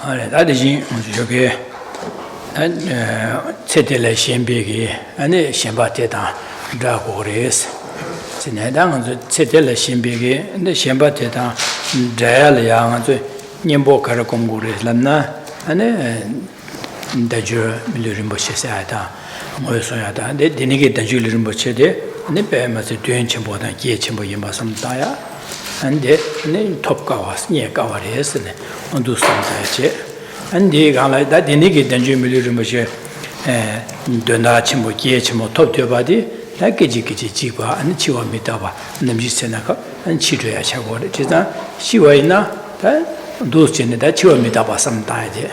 Atisha, 저게 세대를 신비기 아니 신바테다 라고 그래서 지내다는 세대를 신비기 근데 신바테다 자야를 양아서 님보카를 공부를 했나 아니 다저 밀리름 버시사다 뭐서야다 근데 되게 다줄리름 버치데 근데 배면서 되는보다 기체뭐 임바섬다야 근데 네 톱가 왔으니 얘가 와리했네 언도 섬다지 안디 가라다 되게 다줄리름 버시 돈다치 뭐 기체 뭐 톱되바디 다기지기지 지과 안 치워미다 봐 남지세나가 안 치료야 차고를 제가 시와이나 다 도스진에다 치워미다 봐 섬다지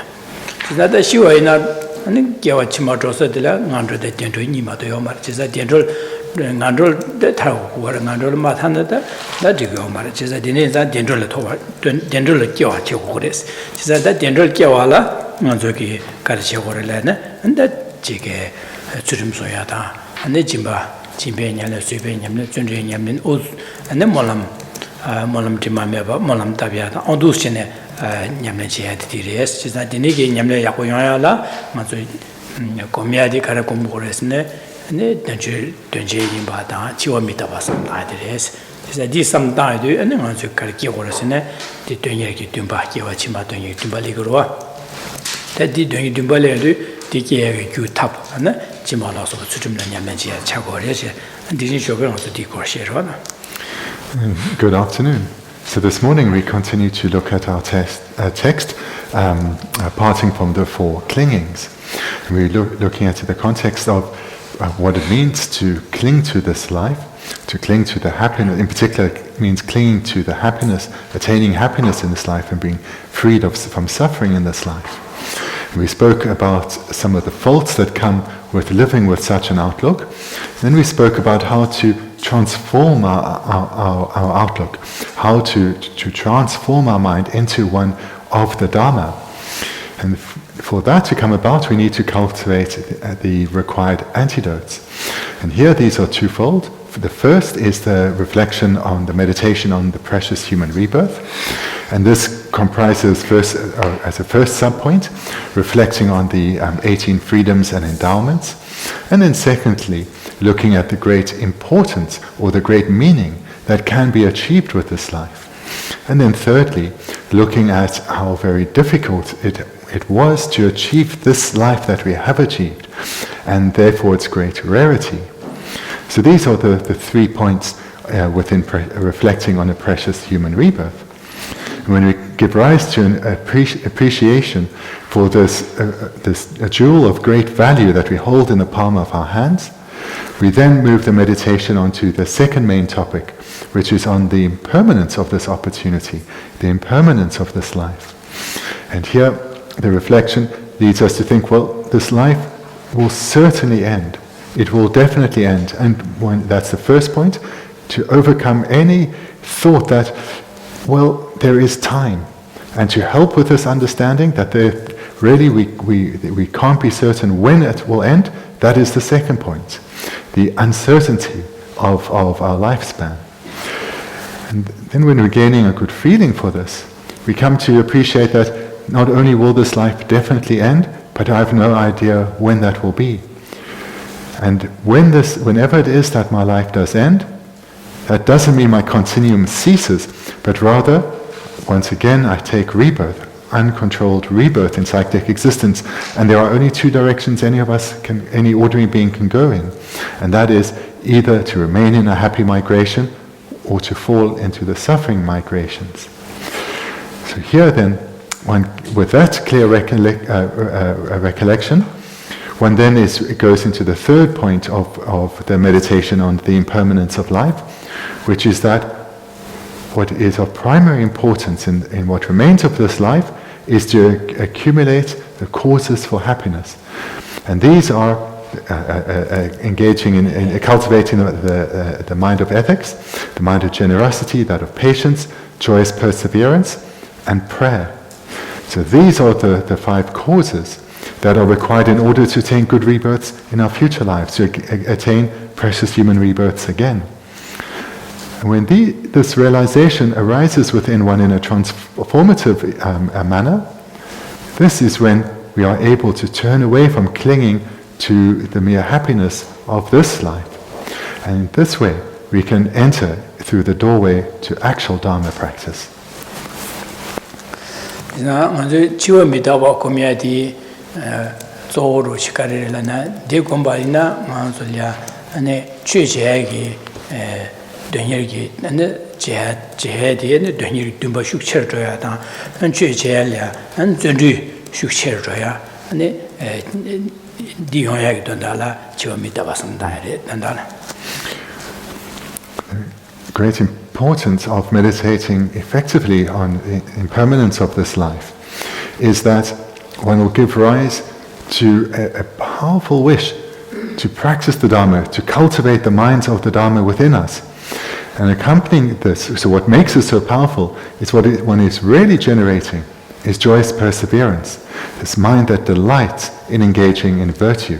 제가 시와이나 아니 개와치마도서들아 난도데 된도니마도요 말지자 된돌 난돌 타고 거를 난돌 마탄다 나디고 말지자 디네자 된돌을 토와 된돌을 개와치고 그랬어 제가 된돌 개와라 저기 가르쳐고를래네 근데 지게 주름소야다 안에 짐베냐를 수베냐면 준리냐면 옷 안에 몰람 dimameba 몰람 답이야다 어두스네 냠내지야 디리스 진짜 디니게 냠내 약고 영야라 맞아 고미야디 가라 공부를 네 던제 임바다 지워미다 봤습니다 아들에스 진짜 디삼다도 아니 맞아 가르치고르스네 디던예기 듬바기와 치마던이 듬발리고와 대디 동이 듬발레도 디게의 규탑 하나 지마라서 수준을 냠내지야 차고르시 디진 쇼그랑서 디코시로나. Good afternoon. So this morning we continue to look at our text, parting from the Four Clingings. And we're looking at the context of what it means to cling to this life, to cling to the happiness. In particular, it means clinging to the happiness, attaining happiness in this life and being freed from suffering in this life. And we spoke about some of the faults that come with living with such an outlook. Then we spoke about how to transform our outlook, how to transform our mind into one of the Dharma. And for that to come about, we need to cultivate the required antidotes. And here these are twofold. The first is the reflection on the meditation on the precious human rebirth. And this comprises first, as a first subpoint, reflecting on the 18 freedoms and endowments. And then secondly, looking at the great importance or the great meaning that can be achieved with this life. And then thirdly, looking at how very difficult it was to achieve this life that we have achieved, and therefore its great rarity. So these are the 3 points within reflecting on a precious human rebirth. And when we give rise to an appreciation for this jewel of great value that we hold in the palm of our hands, we then move the meditation onto the second main topic, which is on the impermanence of this opportunity, the impermanence of this life. And here the reflection leads us to think, well, this life will certainly end. It will definitely end. And that's the first point, to overcome any thought that, well, there is time. And to help with this understanding that we can't be certain when it will end, that is the second point. The uncertainty of our lifespan. And then when we're gaining a good feeling for this, we come to appreciate that not only will this life definitely end, but I have no idea when that will be. And whenever it is that my life does end, that doesn't mean my continuum ceases, but rather, once again, I take rebirth, uncontrolled rebirth in psychic existence, and there are only two directions any ordinary being can go in, and that is either to remain in a happy migration or to fall into the suffering migrations. So here then, with that clear recollection, one then goes into the third point of the meditation on the impermanence of life, which is that what is of primary importance in what remains of this life is to accumulate the causes for happiness. And these are engaging in cultivating the mind of ethics, the mind of generosity, that of patience, joyous perseverance, and prayer. So these are the 5 causes that are required in order to attain good rebirths in our future lives, to attain precious human rebirths again. And when this realization arises within one in a transformative manner, this is when we are able to turn away from clinging to the mere happiness of this life. And in this way, we can enter through the doorway to actual Dharma practice. Great importance of meditating effectively on the impermanence of this life is that one will give rise to a powerful wish to practice the Dharma, to cultivate the minds of the Dharma within us. And accompanying this, so what makes it so powerful is what one is really generating is joyous perseverance, this mind that delights in engaging in virtue.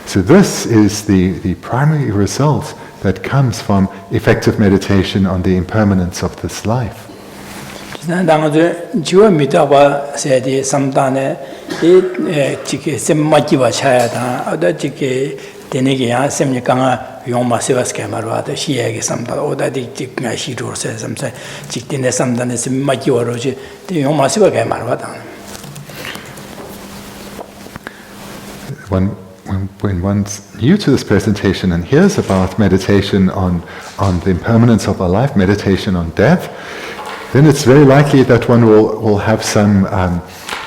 So this is the primary result that comes from effective meditation on the impermanence of this life. When one's new to this presentation and hears about meditation on the impermanence of our life, meditation on death, then it's very likely that one will have some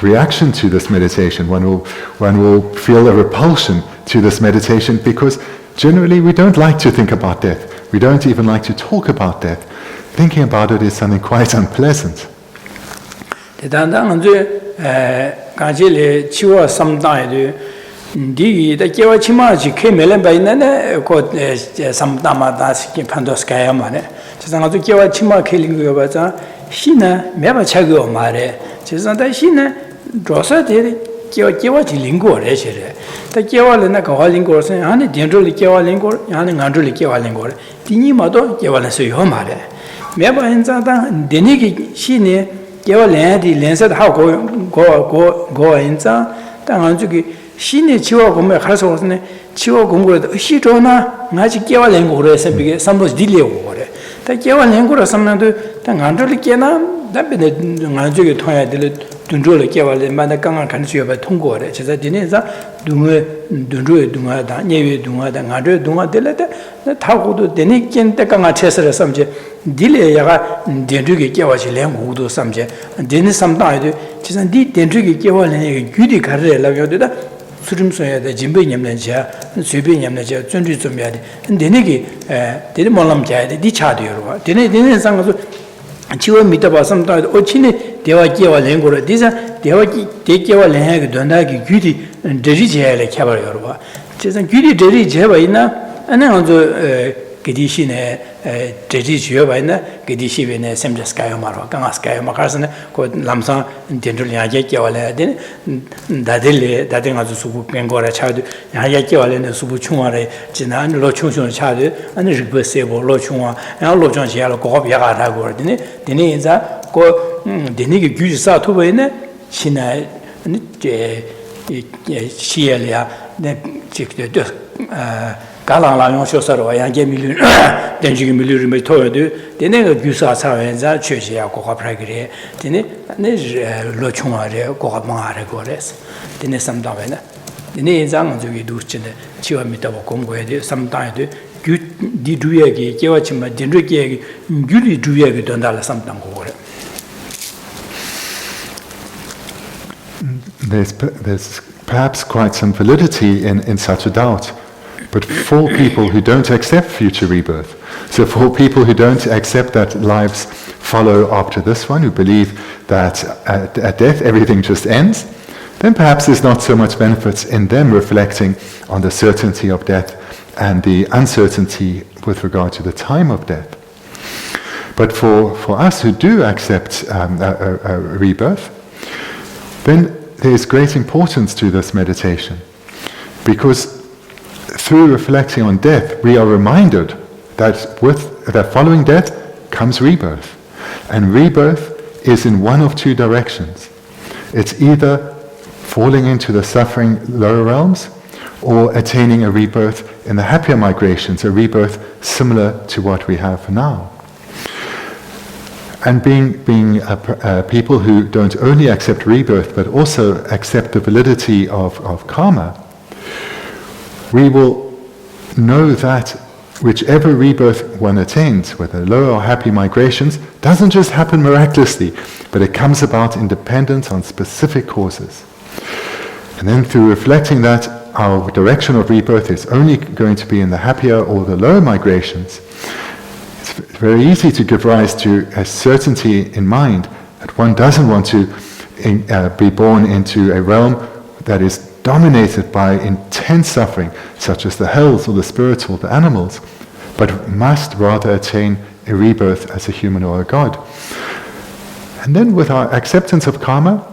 reaction to this meditation. One will feel a repulsion to this meditation because generally we don't like to think about death. We don't even like to talk about death. Thinking about it is something quite unpleasant. Di da kewa chima ji ke melen bai na ne ko samdama da ski pandos kaya mane changa tu kewa chima ke lingu ba cha hina me ba cha go mare chesa da hina dosa de kewa ji lingu re chere da kewa le na ka lingu se ani dentro le kewa lingu ani ngandro le kewa lingu di ni ma do kewa le so yo mare me ba hin za da de ni ki hine kewa le di len sa da go hin za da ngan ju ki 신의 지와 공부에 가서 오는데 지와 공부를 시조나 나지 깨와 랭고로 해서 비게 삼도 딜려고 그래. 다 깨와 랭고로 삼나도 다 안들리 깨나 답변에 나중에 통해야 될 dunzhōla kiawa le māda kāngā kāni suyō bā tōnggō rē chēsā dīne sā dunzhō dungā dā, nyēwē dungā dā, ngā rē dungā dīla dā tā kūdō dīne kien tā kāngā chēsā rā samchē dīle yagā dēndrū kī kiawa chī lēng kūdō samchē dīne samdā yodō chēsā dī dēndrū kī kiawa lēng gyūdī kā rē lā yodō dā surim soya dā jimbē nyam lēn chā, sūbē nyam lēn chā, zhōndrū tsōm yā dī dīne kī dīne mōlam chā yā dī chā dī yorwa dīne sāngā sō chiwa mitaba samta ochine dewa kiwa lengora disa dewa ki de kiwa lenha ki donda ki gyudi deri jele khabar yorwa chesan gyudi deri jeba ina ana anzo gedishi ne deri jeba ina gedishi bene semjas kayo marwa kangas kayo makarsane ko lamsa dendrul ya kiwa le den dadele dadenga subu pengora chadu ya kiwa le subu chungare jinan lo chungchung chadu ana ribe sebo lo chungwa ya lo chong ya lo go ya ga go dine inza ko dine ki gyuji sa tu bene china ni shiya ne chikde de galang la yong sho saro ya ge milu denji ge milu me to de dine ge gyu sa sa enza chöji ya go ga pragre dine ne lo chungwa re go ga ma re go res dine samda bene dine inza ngi ge du chine chiwa mi ta bo gong go de samda de di duye kewa chima dendro ke gyuri duye ke dondala samtang ko gore. There's perhaps quite some validity in such a doubt, but for people who don't accept future rebirth, so for people who don't accept that lives follow after this one, who believe that at death everything just ends, then perhaps there's not so much benefits in them reflecting on the certainty of death and the uncertainty with regard to the time of death. But for us who do accept a rebirth, then there is great importance to this meditation, because through reflecting on death, we are reminded that following death comes rebirth. And rebirth is in one of two directions. It's either falling into the suffering lower realms, or attaining a rebirth in the happier migrations, a rebirth similar to what we have now. And being people who don't only accept rebirth but also accept the validity of karma, we will know that whichever rebirth one attains, whether low or happy migrations, doesn't just happen miraculously, but it comes about in dependence on specific causes. And then through reflecting that our direction of rebirth is only going to be in the happier or the lower migrations, it's very easy to give rise to a certainty in mind that one doesn't want to be born into a realm that is dominated by intense suffering, such as the hells or the spirits or the animals, but must rather attain a rebirth as a human or a god. And then with our acceptance of karma,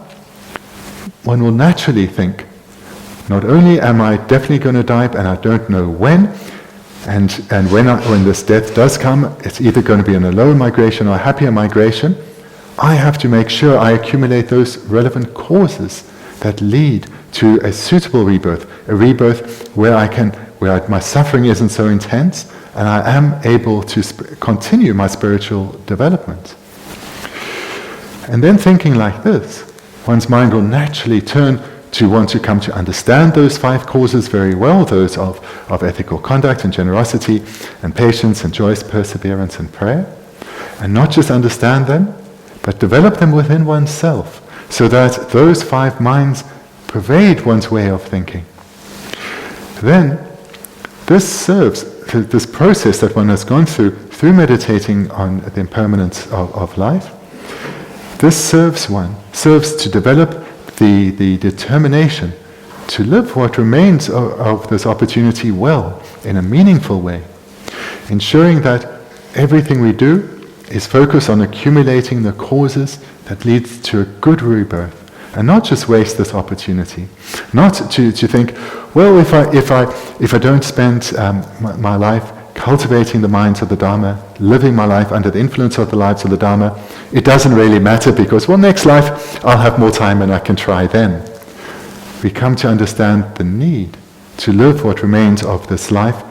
one will naturally think, not only am I definitely going to die, and I don't know when, and when this death does come, it's either going to be in a lower migration or a happier migration, I have to make sure I accumulate those relevant causes that lead to a suitable rebirth, a rebirth where my suffering isn't so intense, and I am able to continue my spiritual development. And then thinking like this, one's mind will naturally turn to want to come to understand those 5 causes very well, those of ethical conduct and generosity and patience and joyous perseverance and prayer, and not just understand them, but develop them within oneself, so that those 5 minds pervade one's way of thinking. Then, this process that one has gone through meditating on the impermanence of life, this serves to develop the determination to live what remains of this opportunity well, in a meaningful way, ensuring that everything we do is focused on accumulating the causes that lead to a good rebirth, and not just waste this opportunity. Not to think, well, if I don't spend my life cultivating the minds of the Dharma, living my life under the influence of the lives of the Dharma, it doesn't really matter because, well, next life I'll have more time and I can try then. We come to understand the need to live what remains of this life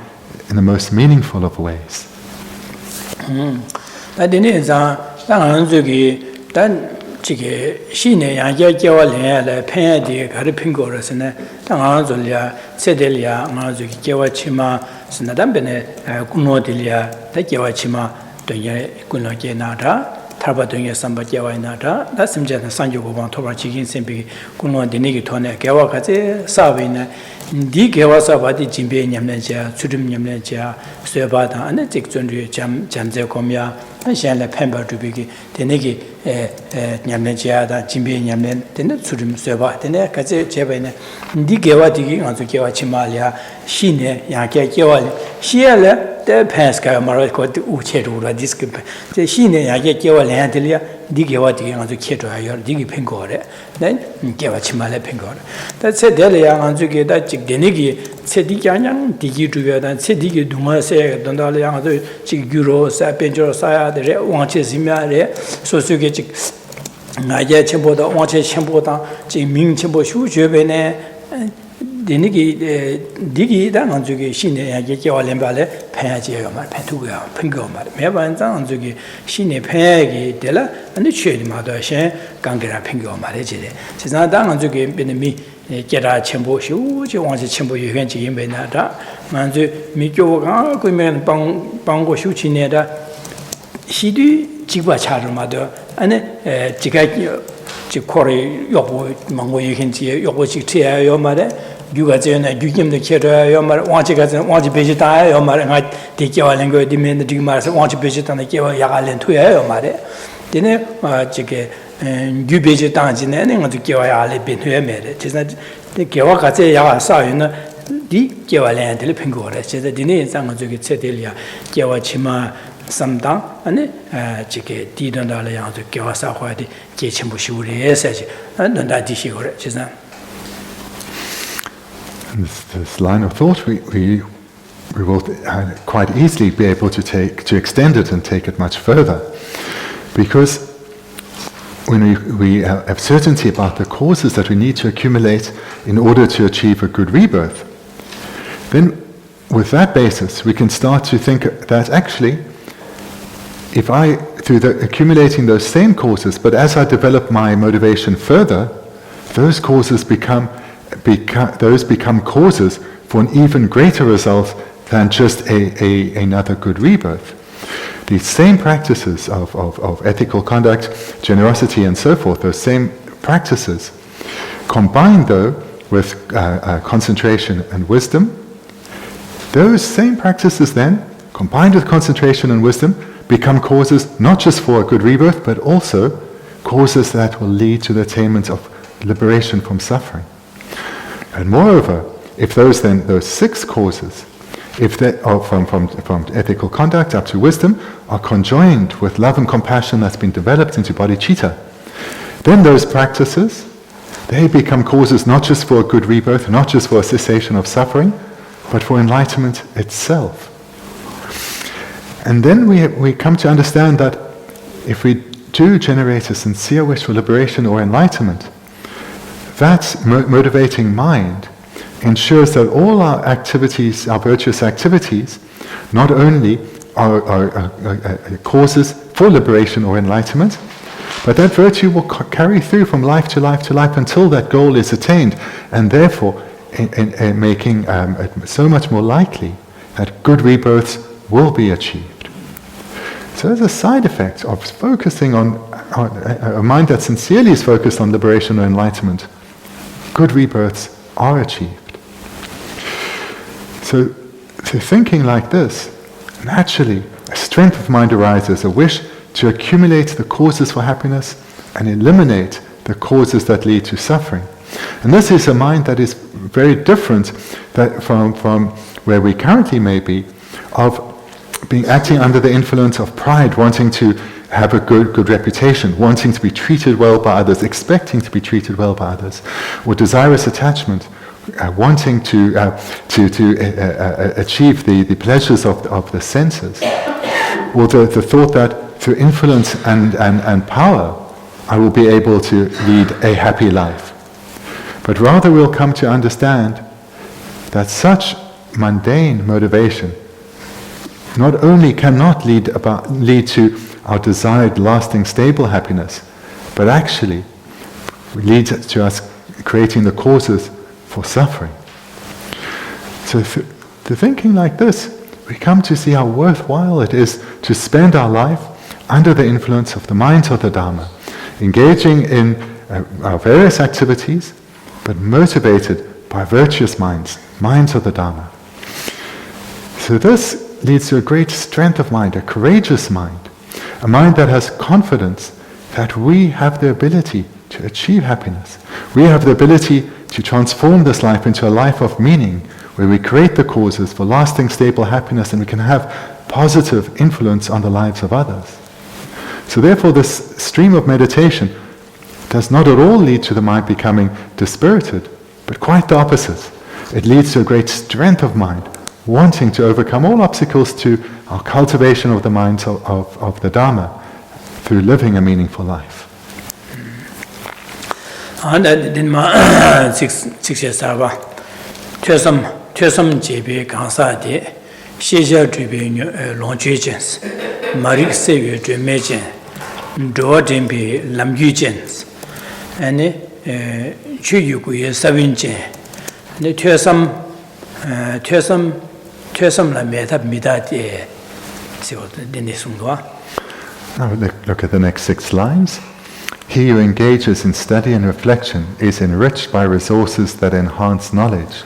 in the most meaningful of ways. 지게 신의 양계 개월에 팬디 가르핀 거라서네 당아줄이야 세델이야 마주기 개월치마 스나담베네 군노딜이야 대개월치마 되게 군노게 나다 타바동에 삼바 개월나다 다심제는 상교고방 토바 지긴 셈비 군노디니기 토네 개월까지 사베네 디 개월사 바디 진배 냠내자 주름 냠내자 쇠바다 안에 직전류에 잠제 kom야 현실의 팬버드비기 되네기 냠내자다 진배 냠내 되네 주름 쇠바 되네 같이 제베네 디 개월디기 아주 개월치마랴 신의 양계 개월 시엘레 때 팬스가 말고 우체로라 디스크 제 신의 양계 개월한들이야 디 개월디기 아주 개줘요 디기 팬거래 네 개월치마래 팬거래 that's 데려야 아주 게다 되네기 세디장냥 디기주여다 세디기 동화세 don달량 아주 지규로 사벤저 사야데 왕체심야레 소수게 지 나제 첨보다 왕체 첨보다 지 민첨보 슈죄베네 되네기 디기다 아주게 신의 야게 개월렘발에 패야지요 말 패두고요 팽거 말 매번 아주게 신의 패야기 되라 아니 최리마도 신 강게라 팽거 말이지 지난 당 아주게 베네미 게라 첨보슈 저 왕체 첨보 유현지 임베나다 만주 미교가 그러면 방고 슈치네다 시디 지과 차르마도 아니 지가 지 코리 요고 망고 유현지 요고 지티야요 말에 유가제나 유김도 캐러요 말 왕체가서 왕체 베지다요 말에 가 디겨는 거 디면 디마서 왕체 베지다는 게와 야갈렌 투야요 말에 되네 지게 유베지 당진에 내가 디겨야 알레 빈회메레 진짜 디겨와 같이 야가 사유는 디 겨발렌들 핑고래 진짜 디네 상은 저기 체델이야 겨와 치마 삼당 아니 지게 디던달에 양도 겨와 사화디 제침부 시우리에서지 안다 디시고래 진짜 This line of thought, we will quite easily be able to extend it and take it much further, because when we have certainty about the causes that we need to accumulate in order to achieve a good rebirth, then with that basis we can start to think that actually, if I, through accumulating those same causes, but as I develop my motivation further, those causes become causes for an even greater result than just another good rebirth. These same practices of ethical conduct, generosity and so forth, those same practices, combined though with concentration and wisdom, those same practices then, combined with concentration and wisdom, become causes not just for a good rebirth, but also causes that will lead to the attainment of liberation from suffering. And moreover, if those 6 causes, if they are from ethical conduct up to wisdom, are conjoined with love and compassion that's been developed into bodhicitta, then those practices, they become causes not just for a good rebirth, not just for a cessation of suffering, but for enlightenment itself. And then we come to understand that if we do generate a sincere wish for liberation or enlightenment, that motivating mind ensures that all our activities, our virtuous activities, not only are causes for liberation or enlightenment, but that virtue will carry through from life to life to life until that goal is attained, and therefore in making it so much more likely that good rebirths will be achieved. So as a side effect of focusing on a mind that sincerely is focused on liberation or enlightenment, good rebirths are achieved. So through thinking like this, naturally a strength of mind arises, a wish to accumulate the causes for happiness and eliminate the causes that lead to suffering. And this is a mind that is very different from where we currently may be, of acting under the influence of pride, wanting to have a good reputation, wanting to be treated well by others, expecting to be treated well by others, or desirous attachment, wanting to achieve the pleasures of the senses, or the thought that through influence and power I will be able to lead a happy life. But rather we'll come to understand that such mundane motivation not only cannot lead to our desired lasting stable happiness, but actually leads to us creating the causes for suffering. So to thinking like this, we come to see how worthwhile it is to spend our life under the influence of the minds of the Dharma, engaging in our various activities, but motivated by virtuous minds of the Dharma. So this leads to a great strength of mind, a courageous mind, a mind that has confidence that we have the ability to achieve happiness. We have the ability to transform this life into a life of meaning, where we create the causes for lasting, stable happiness, and we can have positive influence on the lives of others. So therefore this stream of meditation does not at all lead to the mind becoming dispirited, but quite the opposite. It leads to a great strength of mind, wanting to overcome all obstacles to our cultivation of the minds of the Dharma through living a meaningful life. Now look at the next 6 lines. He who engages in study and reflection is enriched by resources that enhance knowledge.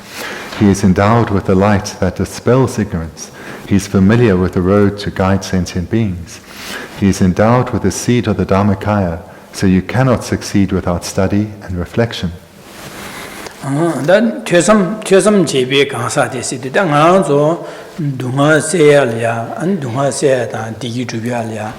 He is endowed with the light that dispels ignorance. He is familiar with the road to guide sentient beings. He is endowed with the seed of the Dharmakaya, so you cannot succeed without study and reflection. Dan 퇴섬 제비에 강사됐을 때 강아서 동화세야야 안 동화세야다 디기 주비알이야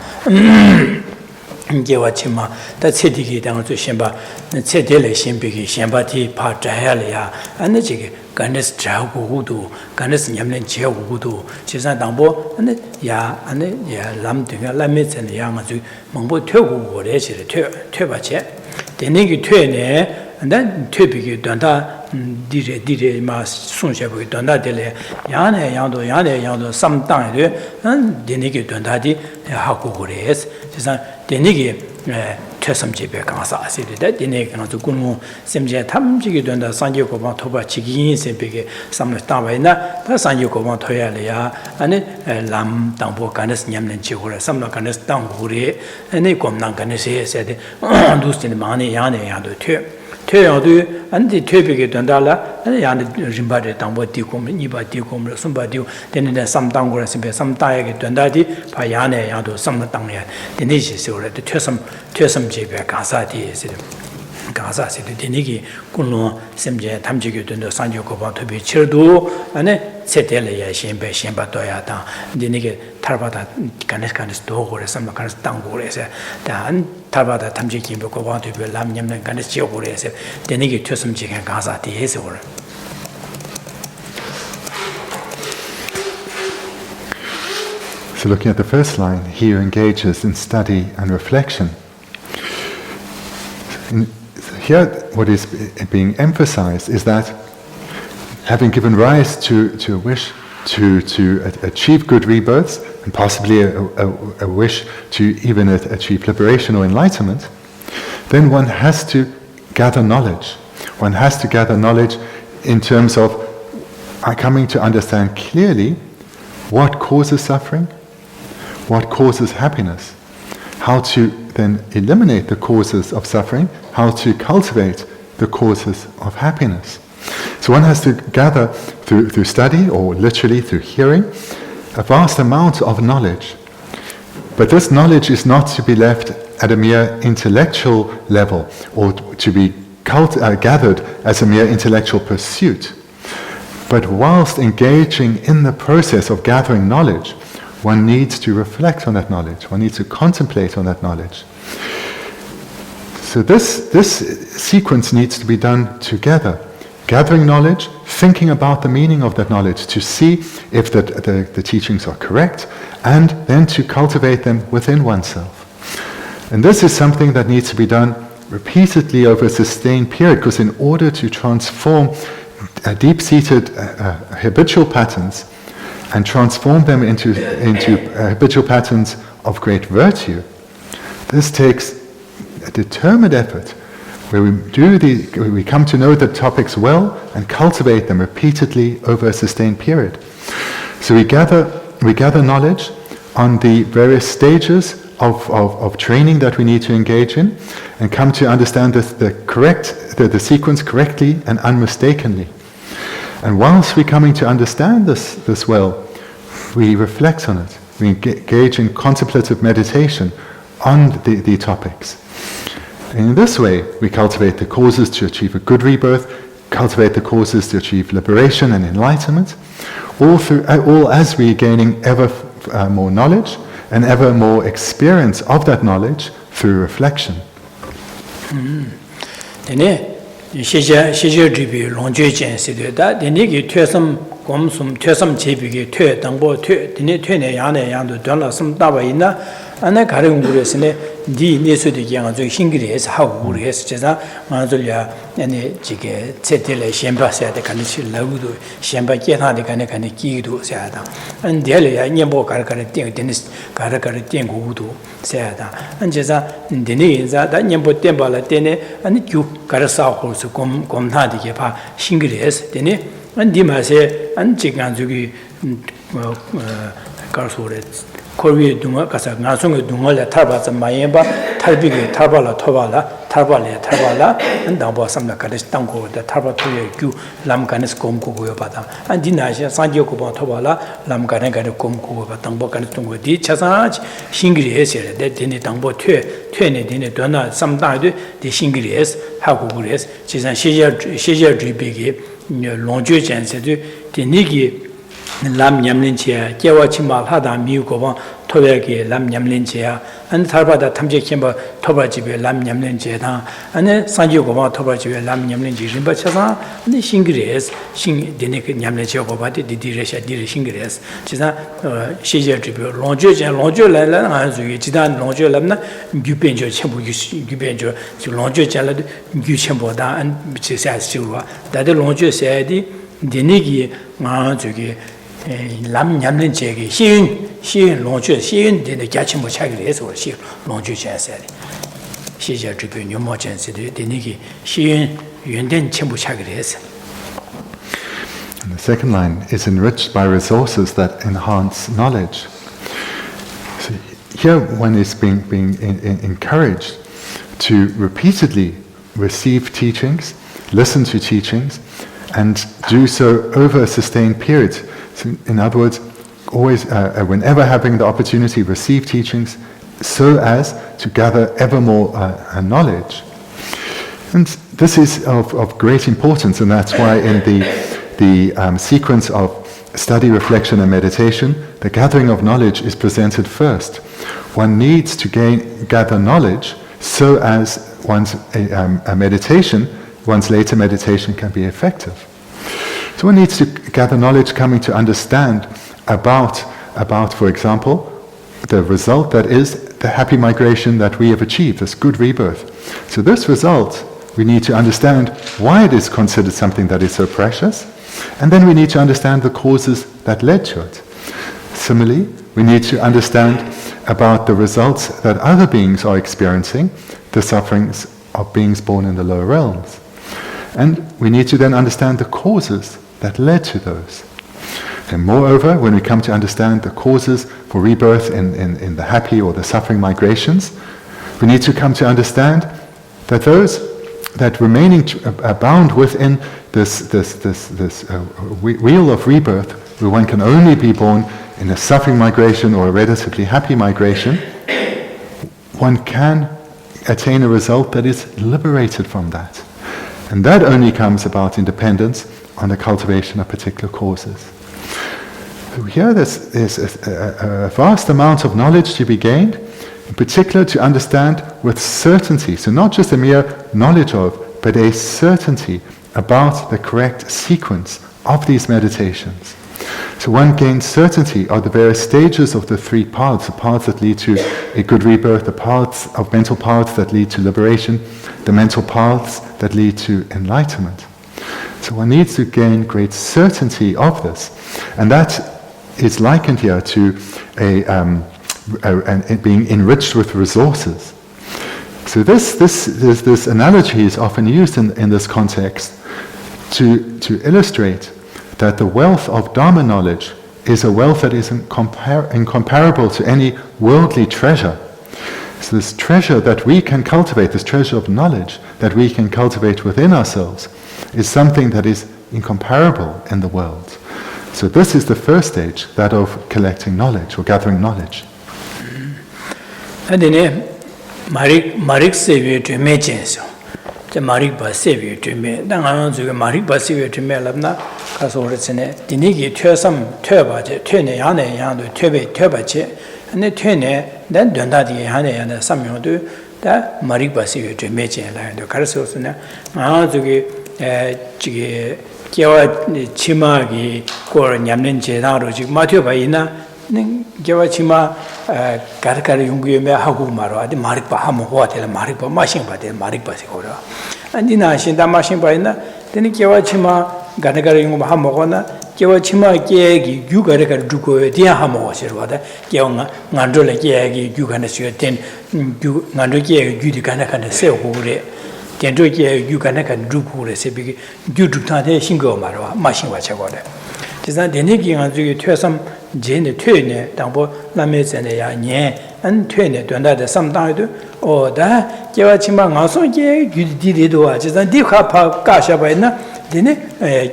Gewachima, that's Hediki down to Shemba, and Sedele Shimbiki, Shembati, Pajalia, and the Jig, Ganes Jagudu, Ganes Yamlin Jagudu, Chisadambo, and Ya, and Lamdinga, Lamits and Yamazu, Mambo Togu, what is it, Turbache, the Nigi Tune, and then Tubiki Dunda. Dire mas Sunshabu Dunda dele, Yane Yando, some time, and Denigi Dundadi, Hakugures, Denigi Tesam Jibe Kansa, that Denig and Gunu, Semja Tamjiki Dunda, Sanjiko Toba Chigi, Sempiki, some Tavana, Sanjiko Toyalia, and Lam Dambo Canes Yamlen Chigura, some Canes Danguri, and they come Nanganese said, Dustin Mani Yane Yando. Two and the Tubiki Dundala, and the Yan Rimbadi Tambo Ticum, Niba Ticum, Sumbadio, then in some Tangur, some Tiger Dundadi, Payane, Yado, some Tanga, the Nishi, the Tursum Jibe, Kasati, Gaza, the Denigi, Kuno, Semja, Tamjiki, Dunda, Sanjoko, to be Chirdu, and Setele, Shembe, Shembatoyata, Denigi, Tarbata, Canescanis Dog, or some kind of Tangur, then Tabata Tamjiki want to be Lamyam and Ganesio, the Nigi Tusum Chicken Gaza, the Hesor. So, looking at the first line, he who engages in study and reflection. Here, what is being emphasized is that having given rise to a wish to achieve good rebirths, and possibly a wish to even achieve liberation or enlightenment, then one has to gather knowledge. One has to gather knowledge in terms of coming to understand clearly what causes suffering, what causes happiness, how to then eliminate the causes of suffering, how to cultivate the causes of happiness. So one has to gather through study, or literally through hearing, a vast amount of knowledge. But this knowledge is not to be left at a mere intellectual level, or to be gathered as a mere intellectual pursuit. But whilst engaging in the process of gathering knowledge, one needs to reflect on that knowledge, one needs to contemplate on that knowledge. So this sequence needs to be done together. Gathering knowledge, thinking about the meaning of that knowledge to see if the teachings are correct, and then to cultivate them within oneself. And this is something that needs to be done repeatedly over a sustained period, because in order to transform deep-seated habitual patterns and transform them into habitual patterns of great virtue, this takes a determined effort, where we come to know the topics well and cultivate them repeatedly over a sustained period. So we gather knowledge on the various stages of training that we need to engage in, and come to understand the sequence correctly and unmistakenly. And whilst we're coming to understand this well, we reflect on it. We engage in contemplative meditation on the topics. And in this way, we cultivate the causes to achieve a good rebirth, cultivate the causes to achieve liberation and enlightenment, all as we are gaining ever more knowledge and ever more experience of that knowledge through reflection. Ana 가령 그랬으네 디 내수도 양아 저 싱그리에서 하고 그래서 제가 만들야 아니 지게 제텔에 셴바셔야 돼 간지 라우도 셴바 깨나데 간에 끼기도 해야다 안델야 녀보 가르가르 띵 가르가르 띵고도 해야다 안제자 데네자 다 녀보 땜발라 데네 아니 주 가르사고서 곰나디게 봐 싱그리에서 데네 안디 마세 안지간 저기 가르소레 Korea Dunga Kasa Nasung Dunga Tarbas Mayemba, Tarbigi, Tarbala, Tovala, Tarbala, and Damba Samla Kadis Tango, the Tarbatu, Lamkanis Komku Bata, and Dinasha, Sanjoko Tovala, Lamkanaka Komku, Tambokan Tungo, Di Chasaj, Shingri Esser, that Dini Tambo Twenty Dini Dona, some time the Shingris, Hakuris, Chisan Shija Dribigi, Lonju Jansedu, the Nigi. Lam Yamlinchia, Kiawachimal Hada Miukovan, 토백이 람 냠린제야 안 탈바다 탐제kim바 토바집에 람 냠린제다 안에 산지고바 토바집에 람 냠린제 림바차사 근데 싱그레스 싱 데네크 냠린제고 바디 디디레샤 디리 싱그레스 지사 시제집에 롱조라라 아주기 지단 롱조람나 규벤조 첨부 규벤조 롱조잘라 규첨보다 안 비치사스루와 다들 롱조세디 데네기 아주기 람 냠는 제기 시인 롱주 시인 되는 가치 못 차기를 해서 시 롱주 전세리 시절 주변 유모 전세들 되는기 시인 연된 전부 차기를 해서. And the second line is enriched by resources that enhance knowledge. So here one is being encouraged to repeatedly receive teachings, listen to teachings, and do so over a sustained period. So in other words, always, whenever having the opportunity, receive teachings so as to gather ever more knowledge. And this is of great importance, and that's why in the sequence of study, reflection, and meditation, the gathering of knowledge is presented first. One needs to gather knowledge so as one's later meditation can be effective. So one needs to gather knowledge coming to understand about, for example, the result that is the happy migration that we have achieved, this good rebirth. So this result, we need to understand why it is considered something that is so precious, and then we need to understand the causes that led to it. Similarly, we need to understand about the results that other beings are experiencing, the sufferings of beings born in the lower realms. And we need to then understand the causes that led to those. And moreover, when we come to understand the causes for rebirth in the happy or the suffering migrations, we need to come to understand that those that remaining bound within this wheel of rebirth, where one can only be born in a suffering migration or a relatively happy migration, one can attain a result that is liberated from that. And that only comes about in dependence on the cultivation of particular causes. So here there's a vast amount of knowledge to be gained, in particular to understand with certainty, so not just a mere knowledge of, but a certainty about the correct sequence of these meditations. So one gains certainty of the various stages of the three paths, the paths that lead to a good rebirth, the paths of mental paths that lead to liberation, the mental paths that lead to enlightenment. So one needs to gain great certainty of this, and that is likened here to being enriched with resources. So this analogy is often used in this context to illustrate that the wealth of Dharma knowledge is a wealth that is incomparable to any worldly treasure. So this treasure that we can cultivate, this treasure of knowledge that we can cultivate within ourselves, is something that is incomparable in the world. So this is the first stage, that of collecting knowledge or gathering knowledge. Marik sevi to me chenso. The Marik Basevi to me. Then I want to Marik Basevi to me labna, Casoricene, Dinigi, Tursam, Turbache, Tune, Yane, Yandu, Turbache, and the Tune, then Dundadi, Hane, and Samuel do that Marik Basevi to me chen, like the Carsosuna. I want to get Kiawa Chimagi, Kor Yamlinche, Naruji, Matubaina. Gewachima Karakari Yungume Hagumaro, the Marikpa Hamo Hotel, Marikpa Machine by the Marikpa Sikora. And in Ashinda Machine by then Gewachima Ganagari Hamogona, Gewachima Gegi, Yugareka Duko, Dia Hamo, Sirwada, Gyonga, Nandrola Gegi, Yuganasio, then Nandroge, Yudikanaka, Sehure, Gendroge, Yuganaka, Duku, Sebi, Yudutane, Shingo Maro, Machine Wachagoda. Tis not the Niki and you tell some Jane Tune, Dambo, Lames and Yan, and Tune, to another sometime, or that Gewachima also gave you did it, or just a deep hapa gasha by na, then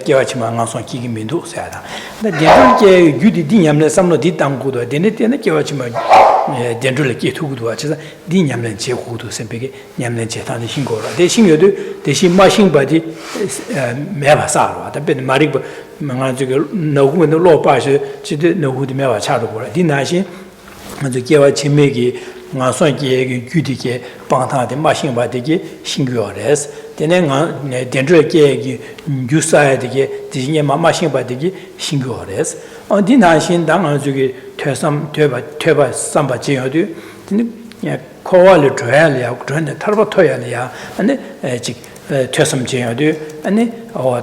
Gewachima also kicking me to Sada. The General you did Diam, some of the Dangudo, then it and Gewachima generally get to do watches, Diam and Chehu to Sempeke, Yam and Chetan Shingora. They sing you do, they see machine body Mevasara, the Ben Mariba. No one the law pass, she didn't know who the Meva Chador. Didn't I see 먼저 개와 침맥이 나선기의 규디게 방타의 마신바되게 신규어레스 되는 된저기의 유사에게 디진의 마신바되게 신규어레스 어디나신 당한 저기 퇴바 삼바지어도 코알을 줘야려 그런데 탈바토야려 아니 즉 퇴섬지어도 아니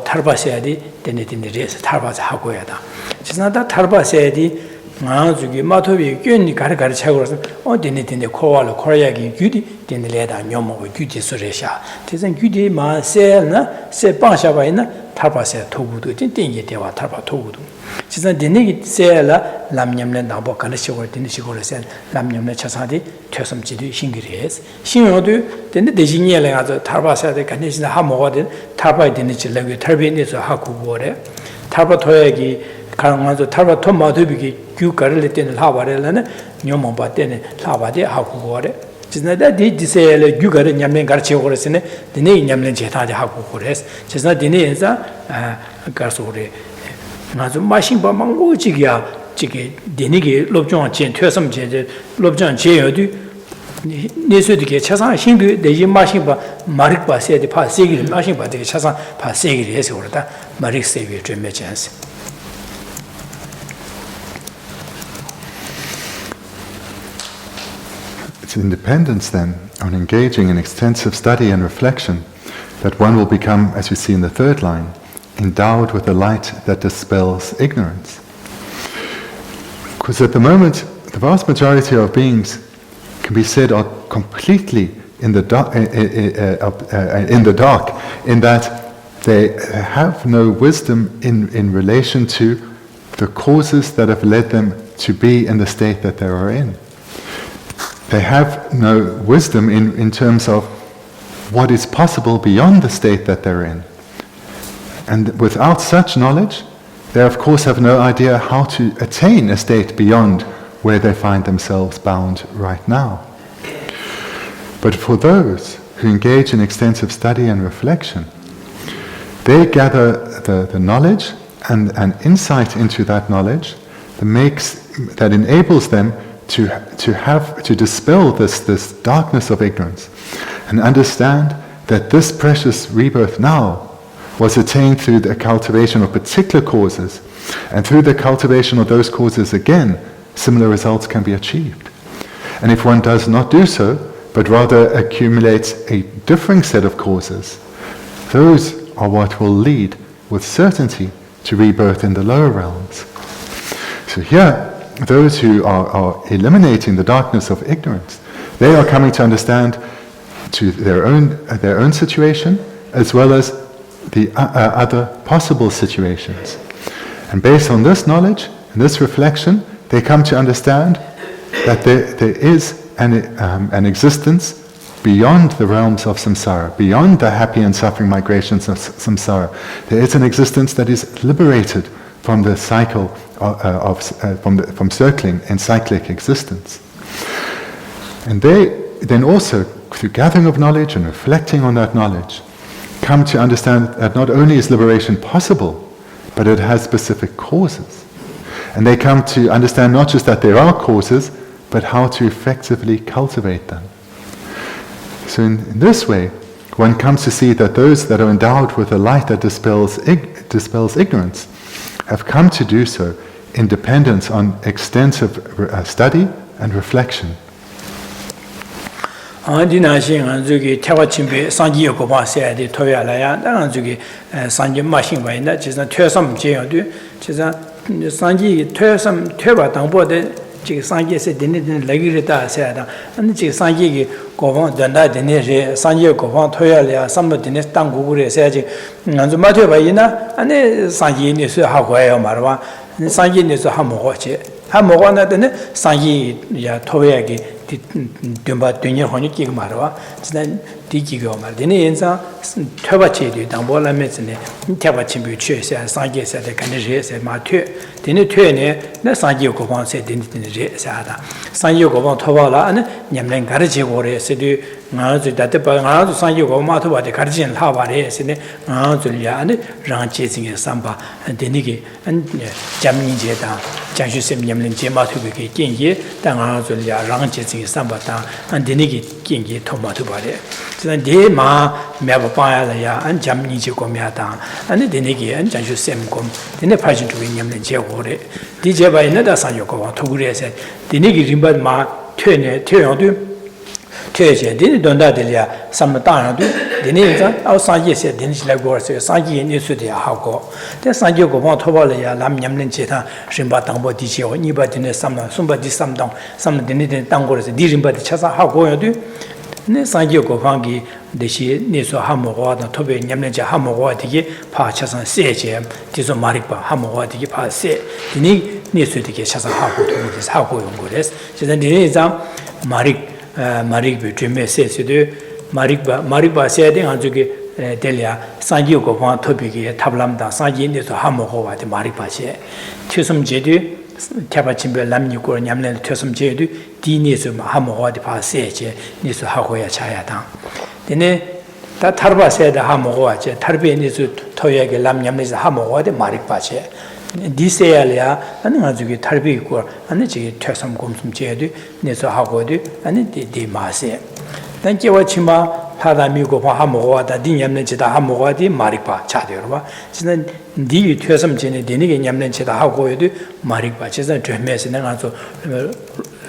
탈바세야디 되네디네리에서 탈바자 하고야다 지나다 탈바세야디 저기 마토비 괜히 가르가르 차고서 어디네디네 코알을 코야기 규디 되네래다 녀모고 규디 소레샤 대선 규디 마세나 세방샤바이나 탈바세 토구도 띵띵이 대와 탈바 토구도 지선 되네기 세라 람냠네 나보 가르치고 되네시고서 람냠네 차사디 퇴섬지도 신기레스 신호도 되네 대진이에 가서 탈바세데 간내신 하모거든 탈바이 되네지 레고 탈비에서 하고고래 탈바 토야기 강원도 탈바 토마도비기 규가를 때는 하바래라는 녀모바 때는 하바데 하고고래 지나다 디디세를 규가를 냠면 가르치고 그랬으네 되네 냠면 제타데 하고고래스 지나 되네에서 가서래 나도 마신바 망고지기야 지게 되네게 롭종 전 퇴섬 제제 롭종 제여도 내수되게 차상 신규 내지 마신바 마릭바 세데 파세기를 마신바 되게 차상 파세기를 해서 그러다 마릭 세비 좀 매잖스 It's independence then on engaging in extensive study and reflection that one will become, as we see in the third line, endowed with a light that dispels ignorance. Because at the moment, the vast majority of beings can be said are completely in the dark, in that they have no wisdom in relation to the causes that have led them to be in the state that they are in. They have no wisdom in terms of what is possible beyond the state that they're in. And without such knowledge, they of course have no idea how to attain a state beyond where they find themselves bound right now. But for those who engage in extensive study and reflection, they gather the knowledge and insight into that knowledge that enables them to dispel this darkness of ignorance and understand that this precious rebirth now was attained through the cultivation of particular causes, and through the cultivation of those causes again, similar results can be achieved. And if one does not do so, but rather accumulates a differing set of causes, those are what will lead with certainty to rebirth in the lower realms. So here, those who are eliminating the darkness of ignorance, they are coming to understand to their own situation as well as the other possible situations. And based on this knowledge and this reflection, they come to understand that there is an existence beyond the realms of samsara, beyond the happy and suffering migrations of samsara. There is an existence that is liberated from the cycle from circling and cyclic existence. And they then also, through gathering of knowledge and reflecting on that knowledge, come to understand that not only is liberation possible, but it has specific causes. And they come to understand not just that there are causes, but how to effectively cultivate them. So in this way, one comes to see that those that are endowed with a light that dispels ignorance have come to do so in dependence on extensive study and reflection. 안디나신 저기 태화침배 산지에 고바세야디 토야라야 나 저기 산지 마신바이나 지선 퇴섬 제어도 지선 산지 퇴섬 퇴바 당보데 지 산지에서 되는 레기르다 세야다 아니 지 산지기 고방 된다 되네제 산지 고방 토야라야 삼도되네 땅고구레 세야지 안저 마퇴바이나 아니 산지에서 하고요 말와 산지에서 하모고지 하모고나 되네 산지 야 토야기 듬바 되냐 하니 끼고 말와 지난 Digigo, Dini Inza, Tabachi, Dambola Metzine, Tabachimbu Church, Sangi said the Kanji said Mathieu, Dini Tuene, the Sangi Gobon said Dini Sada, Sangi Gobon Tovala, and Yamlen Garji Wore, said that the Bangan, Sangi Gomatu, the Karjin Havare, said Zulia, and Ran chasing a Samba, and Denigi, and Jamni Jeta, Janshusem Yamlin Jematu Kingi, Dangazulia, Ran chasing Samba, and Denigi Kingi Tomatu Bade. So the Ma Mabapaya and Jamni Jicomiata, and the Denigi and Janshusem Com, then the Persian to William and Jewore. DJ by another Sanjoko, Tugure said, Denigi Rimba Ma, Turn. Church didn't do that, some time, the names outside yes, Denish Lagos, Sangi in Yusudia Hako. The Sanjo go on Tovalia, Lam Yamlin Cheta, Shimbatambo Dicio, Nibat in the summer, somebody some down, some Denitan Tangos, Dirimba the Chasa Hako do. Sanjo go Vangi, the she Niso Hamoa, the Toby Yamlinja Hamoa, the Pachas and Sage, Tiso Maripa, Hamoa, the Pa Se, the Nisu to get Chasa Hako to this Hako Godes. So then the is Marik. Marik Jimmy says to do Marikba said in Anzuki Delia, Sanji go on Topiki, Tablamda, Sanji to Hamohova, the Maripashe. Tusum Jedu, Tabachimbe Lamnico, Yamlan, Tusum Jedu, Dinisum Hamoha, the Passage, Nisu Hakoya Chayatan. Then that Tarba said the Hamoha, Tarbi Nisu Toyag Lam Yamlis Hamoha, the Maripashe. This area, and Azuki Tarbi, and the Tusum Gumsum Jedu, Nisu Hagodu, and the Mase. Thank you, Wachima, Hadamigo Hamoa, the Dinyamnechita Hamoa, the Maripa, Chadirva. Then the Tusum Jenny, the Niganyamnechita Hagodu, Maripa, Chesa, Tremes, and also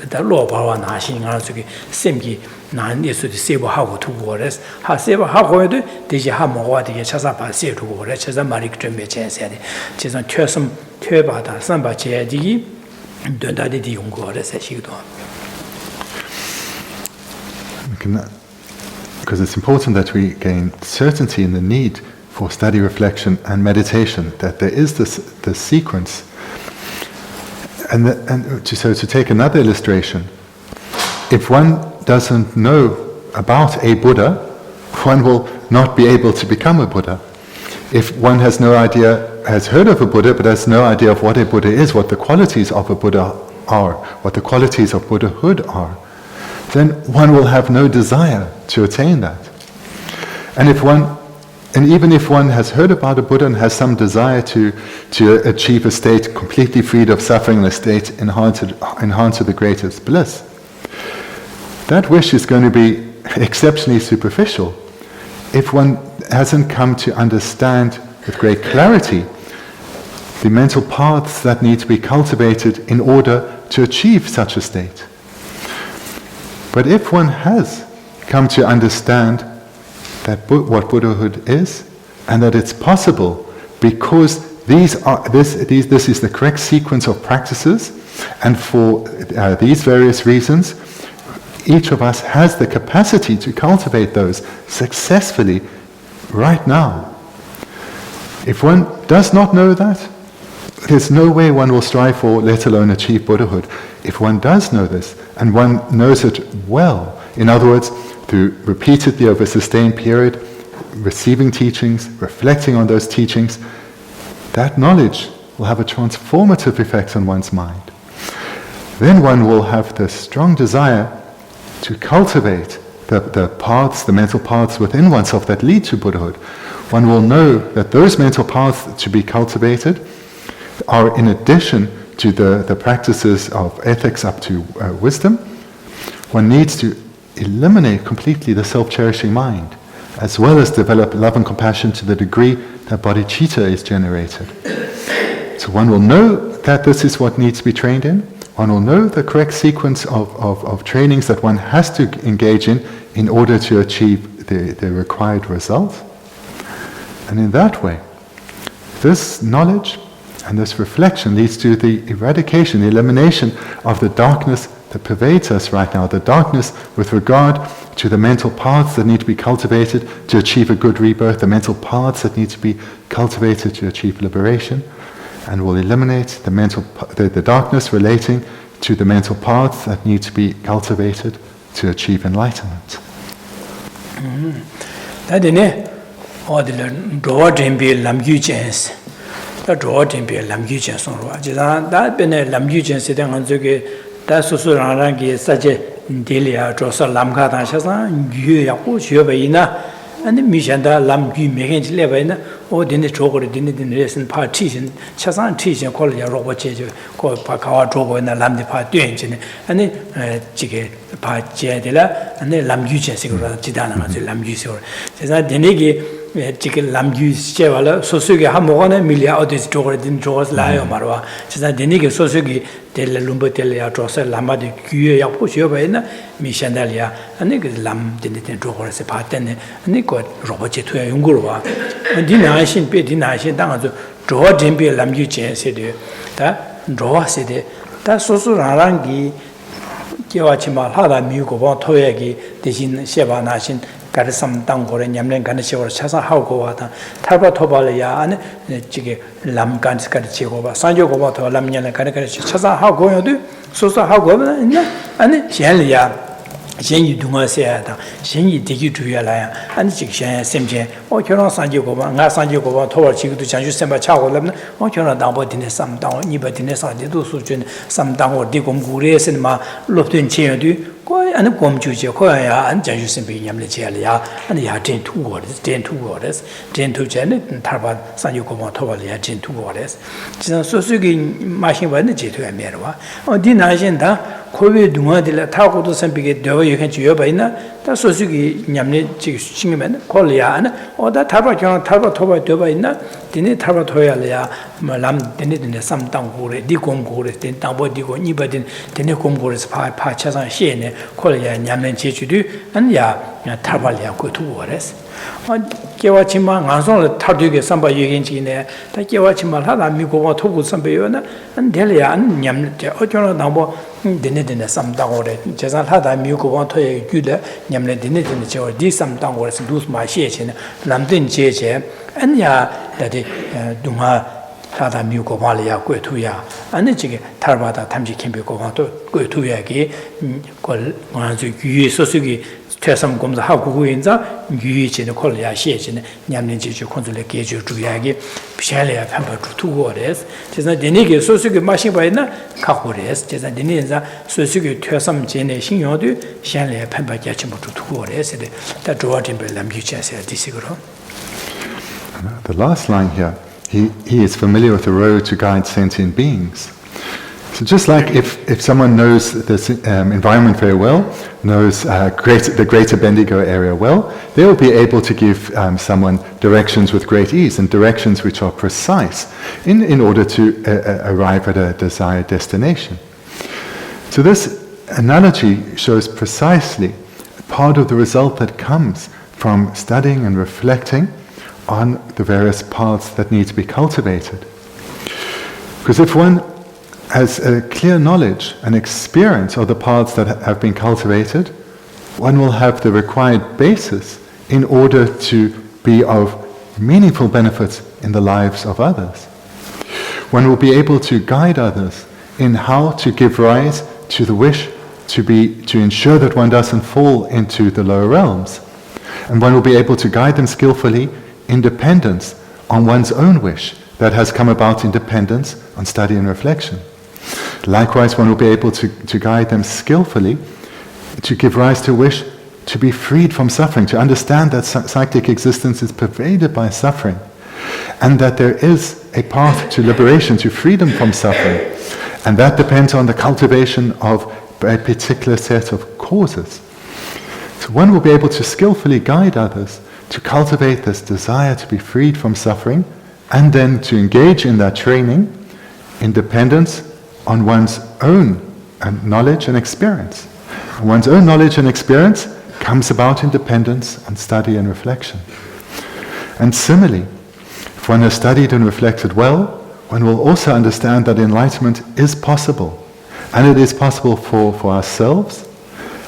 the law power Nashing Azuki, Simki, Nan is to disable Hago to Wars, Haseba Hagodu, the Hamoa, the Chasapa, say to Wars, Chesa Marik Tremes, said, Chesa Tusum, Turbata, Samba Chedi, Dundadi Yungo, as she do. Because it's important that we gain certainty in the need for study, reflection, and meditation, that there is this sequence. So to take another illustration, if one doesn't know about a Buddha, one will not be able to become a Buddha. If one has no idea, has heard of a Buddha, but has no idea of what a Buddha is, what the qualities of a Buddha are, what the qualities of Buddhahood are, then one will have no desire to attain that. And even if one has heard about a Buddha and has some desire to achieve a state completely freed of suffering, a state enhanced to the greatest bliss, that wish is going to be exceptionally superficial if one hasn't come to understand with great clarity the mental paths that need to be cultivated in order to achieve such a state. But if one has come to understand that what Buddhahood is, and that it's possible because this is the correct sequence of practices, and for these various reasons, each of us has the capacity to cultivate those successfully right now. If one does not know that, there's no way one will strive for, let alone achieve Buddhahood. If one does know this, and one knows it well, in other words, through repeatedly over a sustained period, receiving teachings, reflecting on those teachings, that knowledge will have a transformative effect on one's mind. Then one will have the strong desire to cultivate the paths, the mental paths within oneself that lead to Buddhahood. One will know that those mental paths to be cultivated are in addition to the practices of ethics up to wisdom. One needs to eliminate completely the self-cherishing mind, as well as develop love and compassion to the degree that bodhicitta is generated. So one will know that this is what needs to be trained in. One will know the correct sequence of trainings that one has to engage in order to achieve the required result. And in that way, this knowledge and this reflection leads to the eradication, the elimination of the darkness that pervades us right now, the darkness with regard to the mental paths that need to be cultivated to achieve a good rebirth, the mental paths that need to be cultivated to achieve liberation, and will eliminate the darkness relating to the mental paths that need to be cultivated to achieve enlightenment. That in it, or the draw tempe lam chance. The draw tempe lam chance on that been a lam chance sitting on the that's also rangi such a delia, drosa lamka, shasan, you yakushiobaina, and the Mishanda lam gu making levena, or dinner chocolate dinner in recent partition, chasan teaching call your robot called Pakawa Drogo and the lam de part doing, and then chicken part jedela, and then lam yuchen cigarette, Jidana, lam usor. Says that Denegi. Chicken lam use chevala, Sosugi Hamona, Milia Otis Dor didn't draw Lio Marwa. Says that the nigger Sosugi, Della Lumbotelia, Drossa, Lama de Cuya Pushobena, Mishandalia, and nigger lam didn't draw as a part, and Nico Robert to a Yungurwa. And dinashin, pay dinashin down to draw Jimby lam you chance, said that draw said that Sosu Rangi, Kiwachima, Hada Mugo, Toyagi, the Shin Sheba Nashin. Got some tango and Yamlen Ganashio, Chasa Hauko, Tarba Tobalia, and Chigi Lam Gans Kadichova, Sanjo Gobato, Lamian Kanakashi, Chasa Hauko, do so how go and Shelia, Shen Duma Seata, Shen Digi to Yalaya, and Chikshan, Semje, or Kyono Sanjo Goba, Nasanjo Goba, Tower Chiku to Chanju Semba Chao, or Kyono Dambo Dine, some down, Nibatinesa, the Dusujan, some down or Digum Gures and Ma, Lupton Chedu. And a gom juju, Koya, and Jajusin being Yamlecia, and the Argent 2 waters, 10 2 waters, 10 2 Janet, and Tarba, San Yokomo Tovalia, 10 2 waters. Sosugi machine by the J to America. On Dinagenda, Kobe Duma de la Taco to San Piget, you can cheer by na, that's Sosugi Yamne Chingman, Kolia, or that Tarba Toba Dobaina, Dine Tarba Toyalia, Malam, Denit, some Tangore, Dicom Gores, then Tambo Digo, Nibadin, Denecom Gores, Pachas and Shane. Kolia Yamen Chichu, and Ya Tarbalia go 2 waters. Kiwachima, Anson, Tarduga, Samba Yugin, the Kiwachima, Hada, Miko, Togu, Sambayona, and Delia, and Yam, Ojono Nambo, Dinit, some downward, Jazan Hada, Miko, Toya, Guda, Yamlet, Dinit, or D some downwards, lose my share, Lamdin Cheche, and Ya, that Duma. Hada Muko Malia, go to ya, and the Jig Tarbata Tamji can be go to Yagi, Sosugi, Tesam comes how Guinza, Yuich in the Kolia Shin, Yamniji Consul Gage to Yagi, Pishalia Pamper to 2 waters. Tis not the nigger Sosugi machine by na, Kakores, tis not the Ninza, Sosugi Tesam Jene Shinyodu, Shanlia Pamper Yachimo to 2 waters, that drawed him by Lambucha said Disigro. The last line here. He is familiar with the road to guide sentient beings. So just like if someone knows this environment very well, knows the greater Bendigo area well, they will be able to give someone directions with great ease and directions which are precise in order to arrive at a desired destination. So this analogy shows precisely part of the result that comes from studying and reflecting on the various paths that need to be cultivated. Because if one has a clear knowledge and experience of the paths that have been cultivated, one will have the required basis in order to be of meaningful benefit in the lives of others. One will be able to guide others in how to give rise to the wish to ensure that one doesn't fall into the lower realms. And one will be able to guide them skillfully in dependence on one's own wish that has come about in dependence on study and reflection. Likewise, one will be able to guide them skillfully to give rise to a wish to be freed from suffering, to understand that psychic existence is pervaded by suffering, and that there is a path to liberation, to freedom from suffering, and that depends on the cultivation of a particular set of causes. So one will be able to skillfully guide others to cultivate this desire to be freed from suffering, and then to engage in that training in dependence on one's own knowledge and experience. And one's own knowledge and experience comes about in dependence on study and reflection. And similarly, if one has studied and reflected well, one will also understand that enlightenment is possible, and it is possible for ourselves,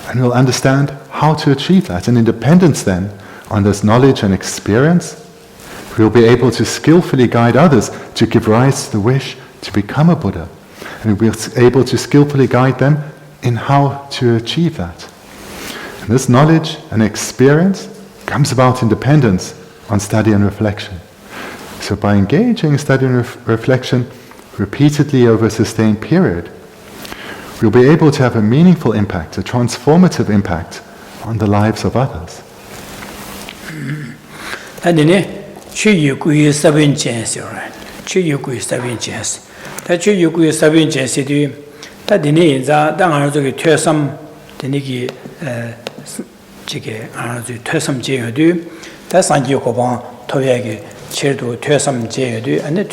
and we'll understand how to achieve that. And in dependence then on this knowledge and experience, we'll be able to skillfully guide others to give rise to the wish to become a Buddha. And we'll be able to skillfully guide them in how to achieve that. And this knowledge and experience comes about in dependence on study and reflection. So by engaging in study and reflection repeatedly over a sustained period, we'll be able to have a meaningful impact, a transformative impact on the lives of others. 체도 퇴섬 제도 안에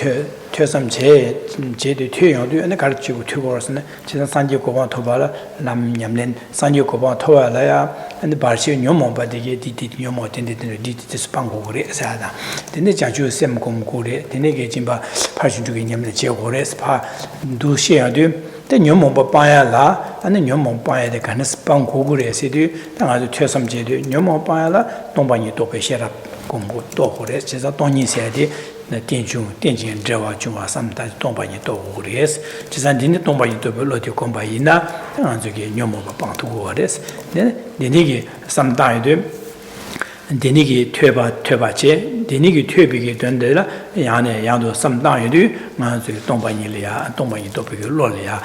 퇴섬 제도 퇴용도 안에 가르치고 투고서는 지난 산지 고방 토발라 남냠낸 산지 고방 토발라야 안에 발시 녀모 바디게 디디 녀모 텐데데 디디 스방고그레 사다 근데 자주 셈 공고레 데네게 진바 파신주기 냠네 제고레스 파 두시야도 때 녀모 바야라 안에 녀모 바야데 가는 스방고그레세도 당아도 퇴섬 제도 녀모 바야라 동반이 또 배셔라 공부 또 그래 제가 돈이 세야지电中华삼다 동반이 또 그래서 제가 딘데 동반이 또 별로디 공부이나 저기 녀모가 방투고 그래서 내게 삼다에도 데니기 퇴바제 데니기 퇴비게 된데라 야네 양도 삼다에도 맞저 동반이리야 동반이 또 비게 로리야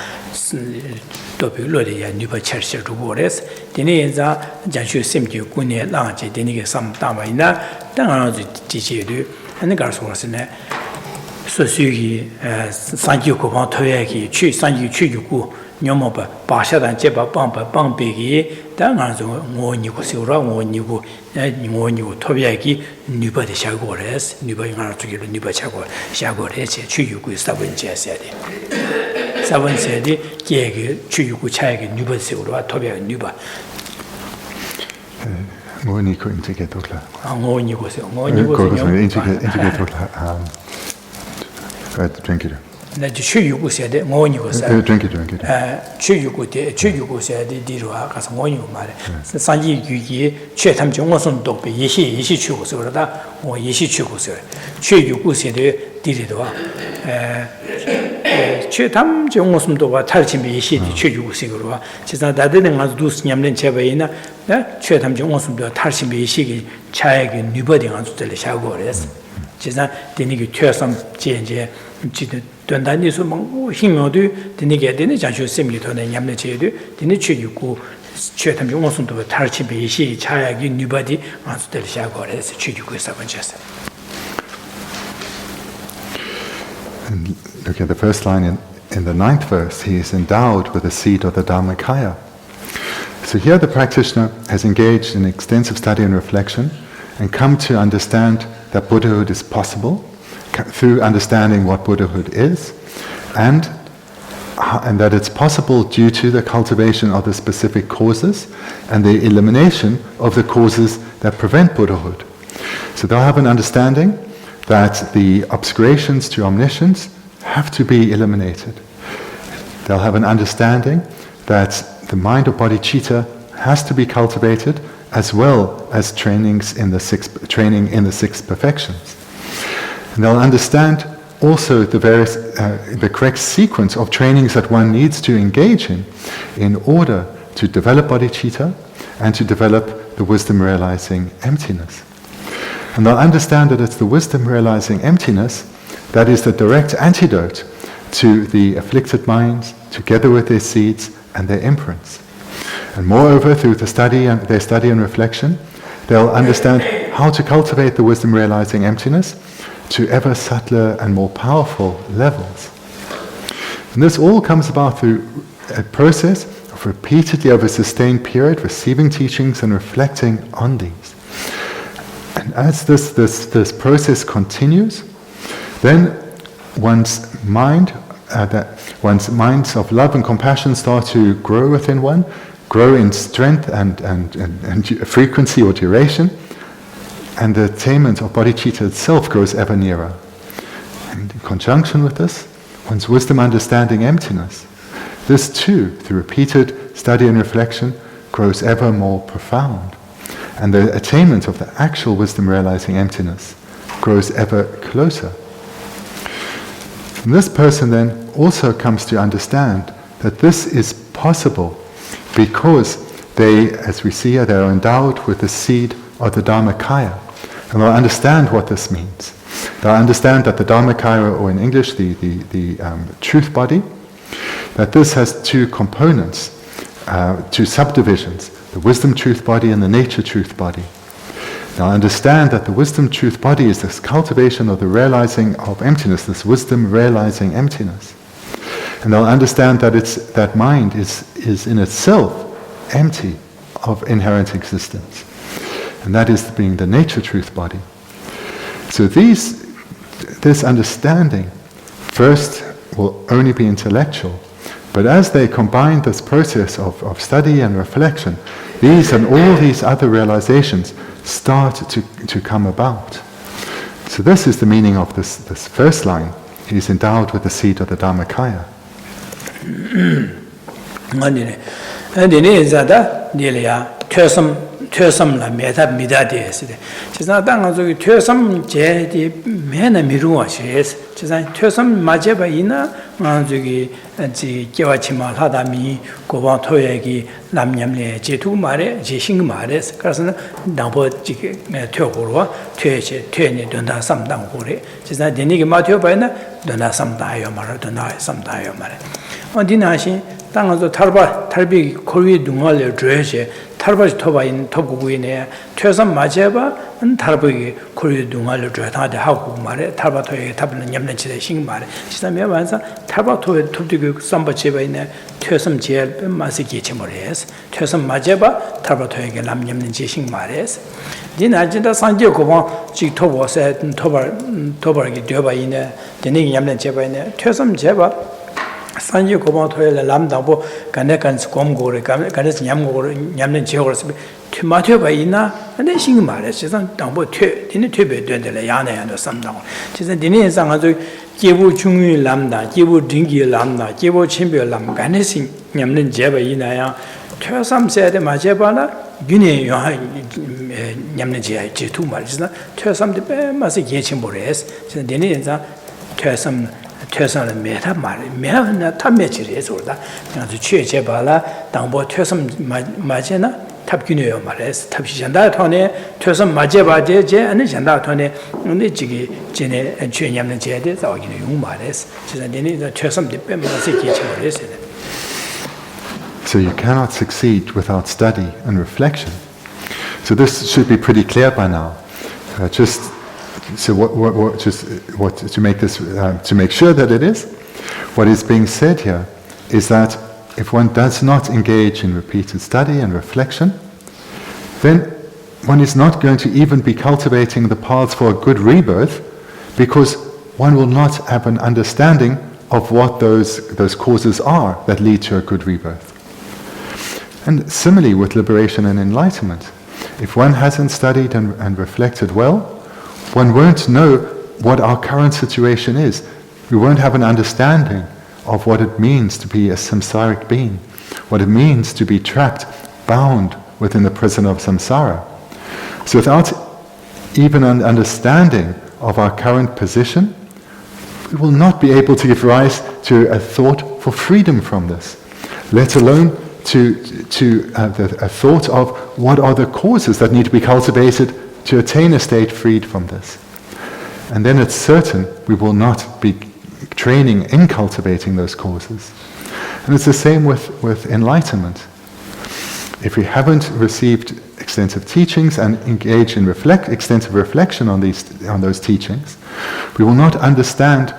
또 비게 로리야 니바 철셔도 그래서 데니자 장슈 심지 군에 라제 데니게 삼다바이나 당아지 지지도 하는 가서서네 소수기 산지고방 토야기 취 산지 취주고 녀모바 바샤단 제바 빵배기 당아서 뭐니고 세우라 뭐니고 토야기 니바데 샤고레스 니바이가 저기로 니바 차고 샤고레체 취주고 사번제세데 사번세데 계기 취주고 차야기 니바 세우라 토야기 니바 뭐니고 인테게도라 뭐니고세요 인테게도라 drink it. 나 주유고 세대 뭐니고세 drink it. 주유고 세대 디로아 가서 뭐니고 말해. 산지 유기 최탐 정원선도 예시 추고서 그러다 뭐 예시 추고서 주유고 세대 디리도 최탐 정원선도가 탈침비 예시 주유고 세고로 지사 다되는 가서 두스 냠는 제바이나 최탐 정원선도 탈침비 예시기 차에게 뉴버딩 안 줄때 샤고 그랬어. 지사 되니기 퇴섬 제제 지도 된다니서 뭐 힘어도 되니게 되네 자주 셈이 더네 냠네 제도 되네 취유고 최탐 용선도 탈치 베시 차야기 뉴바디 안스들 샤고레스 취유고에서 번졌어. And look at the first line in the 9th verse. He is endowed with the seed of the Dharmakaya. So here the practitioner has engaged in extensive study and reflection and come to understand that Buddhahood is possible through understanding what Buddhahood is, and that it's possible due to the cultivation of the specific causes and the elimination of the causes that prevent Buddhahood. So they'll have an understanding that the obscurations to omniscience have to be eliminated. They'll have an understanding that the mind of bodhicitta has to be cultivated, as well as training in the six perfections. And they'll understand also the correct sequence of trainings that one needs to engage in order to develop bodhicitta and to develop the wisdom realizing emptiness. And they'll understand that it's the wisdom realizing emptiness that is the direct antidote to the afflicted minds, together with their seeds and their imprints. And moreover, through their study and reflection, they'll understand how to cultivate the wisdom realizing emptiness to ever subtler and more powerful levels. And this all comes about through a process of repeatedly over a sustained period receiving teachings and reflecting on these. And as this process continues, then one's minds of love and compassion start to grow within one, grow in strength and frequency or duration, and the attainment of bodhicitta itself grows ever nearer. And in conjunction with this, one's wisdom understanding emptiness, this too, through repeated study and reflection, grows ever more profound. And the attainment of the actual wisdom realizing emptiness grows ever closer. And this person then also comes to understand that this is possible because they, as we see here, they are endowed with the seed of the Dharmakaya. And they'll understand what this means. They'll understand that the Dharmakaya, or in English, the truth body, that this has two components, two subdivisions, the wisdom truth body and the nature truth body. Now understand that the wisdom truth body is this cultivation of the realizing of emptiness, this wisdom realizing emptiness. And they'll understand that that mind is in itself empty of inherent existence. And that is being the nature truth body. So this understanding first will only be intellectual, but as they combine this process of study and reflection, these and all these other realizations start to come about. So this is the meaning of this first line. He is endowed with the seed of the Dharmakaya. 퇴섬 라 메타 미다데스 지사 땅아 저기 퇴섬 제디 메나 미루와시스 지사 퇴섬 마제바 이나 저기 지 개와치마 하다미 고바 토예기 남냠레 제투 말에 지싱 말에 그래서 나버 지 퇴고로와 퇴시 퇴니 된다 삼당 고래 지사 데니게 마퇴 바이나 된다 삼다요 말을 된다 삼다요 말에 어디나시 땅아서 탈비 코위 둥알레 줘야지 탈바지 토바인 토구구이네 퇴선 맞아봐 탈바기 코리 둥알레 줘야 다데 하고 말에 탈바토에 답는 냠는지에 신 말에 지사면 완사 탈바토에 토디고 삼바체바이네 퇴선 제일 맛이 기침을해서 퇴선 맞아봐 탈바토에게 남냠는지 신 말에서 니나진다 산제 고방 지 토보세 토바기 되바이네 되는 냠는제바이네 퇴선 제바 산지 고마토에 람다보 간에간스 곰고를 간에서 냠고를 냠는 지역으로서 마토가 있나 근데 신경 말해 세상 당보 퇴 되는 퇴배 된들 야내야도 삼당 진짜 되는 상 아주 제부 중위 람다 제부 딩기 람다 제부 침별 람 간에서 냠는 제바 이나야 퇴삼세에 맞아봐라 균이 냠는 지야 제투 말이잖아 퇴삼데 빼마서 예침 모래스 진짜 되는 상 퇴삼 퇴선은 메타 말이 메나 탐매질에서 오다 아주 최제발라 당보 퇴선 맞제나 탑균이요 말에서 탑시잔다 토네 퇴선 맞제바제 제 아니 잔다 토네 근데 지기 전에 최냠는 제대 자기는 용 말에서 지난번에 퇴선 빼면서 기침을했어요. So you cannot succeed without study and reflection. So this should be pretty clear by now. So to make this to make sure that it is, what is being said here is that if one does not engage in repeated study and reflection, then one is not going to even be cultivating the paths for a good rebirth, because one will not have an understanding of what those causes are that lead to a good rebirth. And similarly with liberation and enlightenment, if one hasn't studied and reflected well, one won't know what our current situation is. We won't have an understanding of what it means to be a samsaric being, what it means to be trapped, bound within the prison of samsara. So without even an understanding of our current position, we will not be able to give rise to a thought for freedom from this, let alone to a thought of what are the causes that need to be cultivated to attain a state freed from this. And then it's certain we will not be training in cultivating those causes. And it's the same with enlightenment. If we haven't received extensive teachings and engaged in extensive reflection on those teachings, we will not understand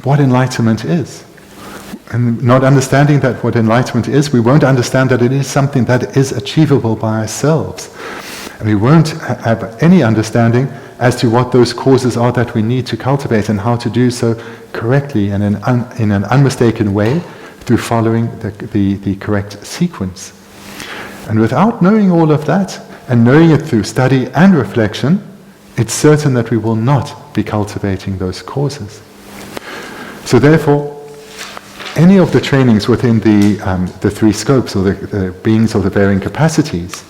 what enlightenment is. And not understanding that what enlightenment is, we won't understand that it is something that is achievable by ourselves. And we won't have any understanding as to what those causes are that we need to cultivate and how to do so correctly and in an unmistaken way through following the correct sequence. And without knowing all of that and knowing it through study and reflection, it's certain that we will not be cultivating those causes. So therefore, any of the trainings within the three scopes, or the beings of the varying capacities,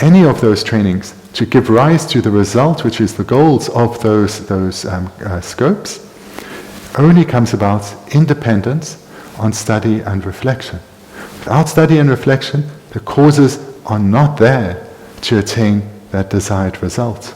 any of those trainings to give rise to the result, which is the goals of those scopes, only comes about in dependence on study and reflection. Without study and reflection, the causes are not there to attain that desired result.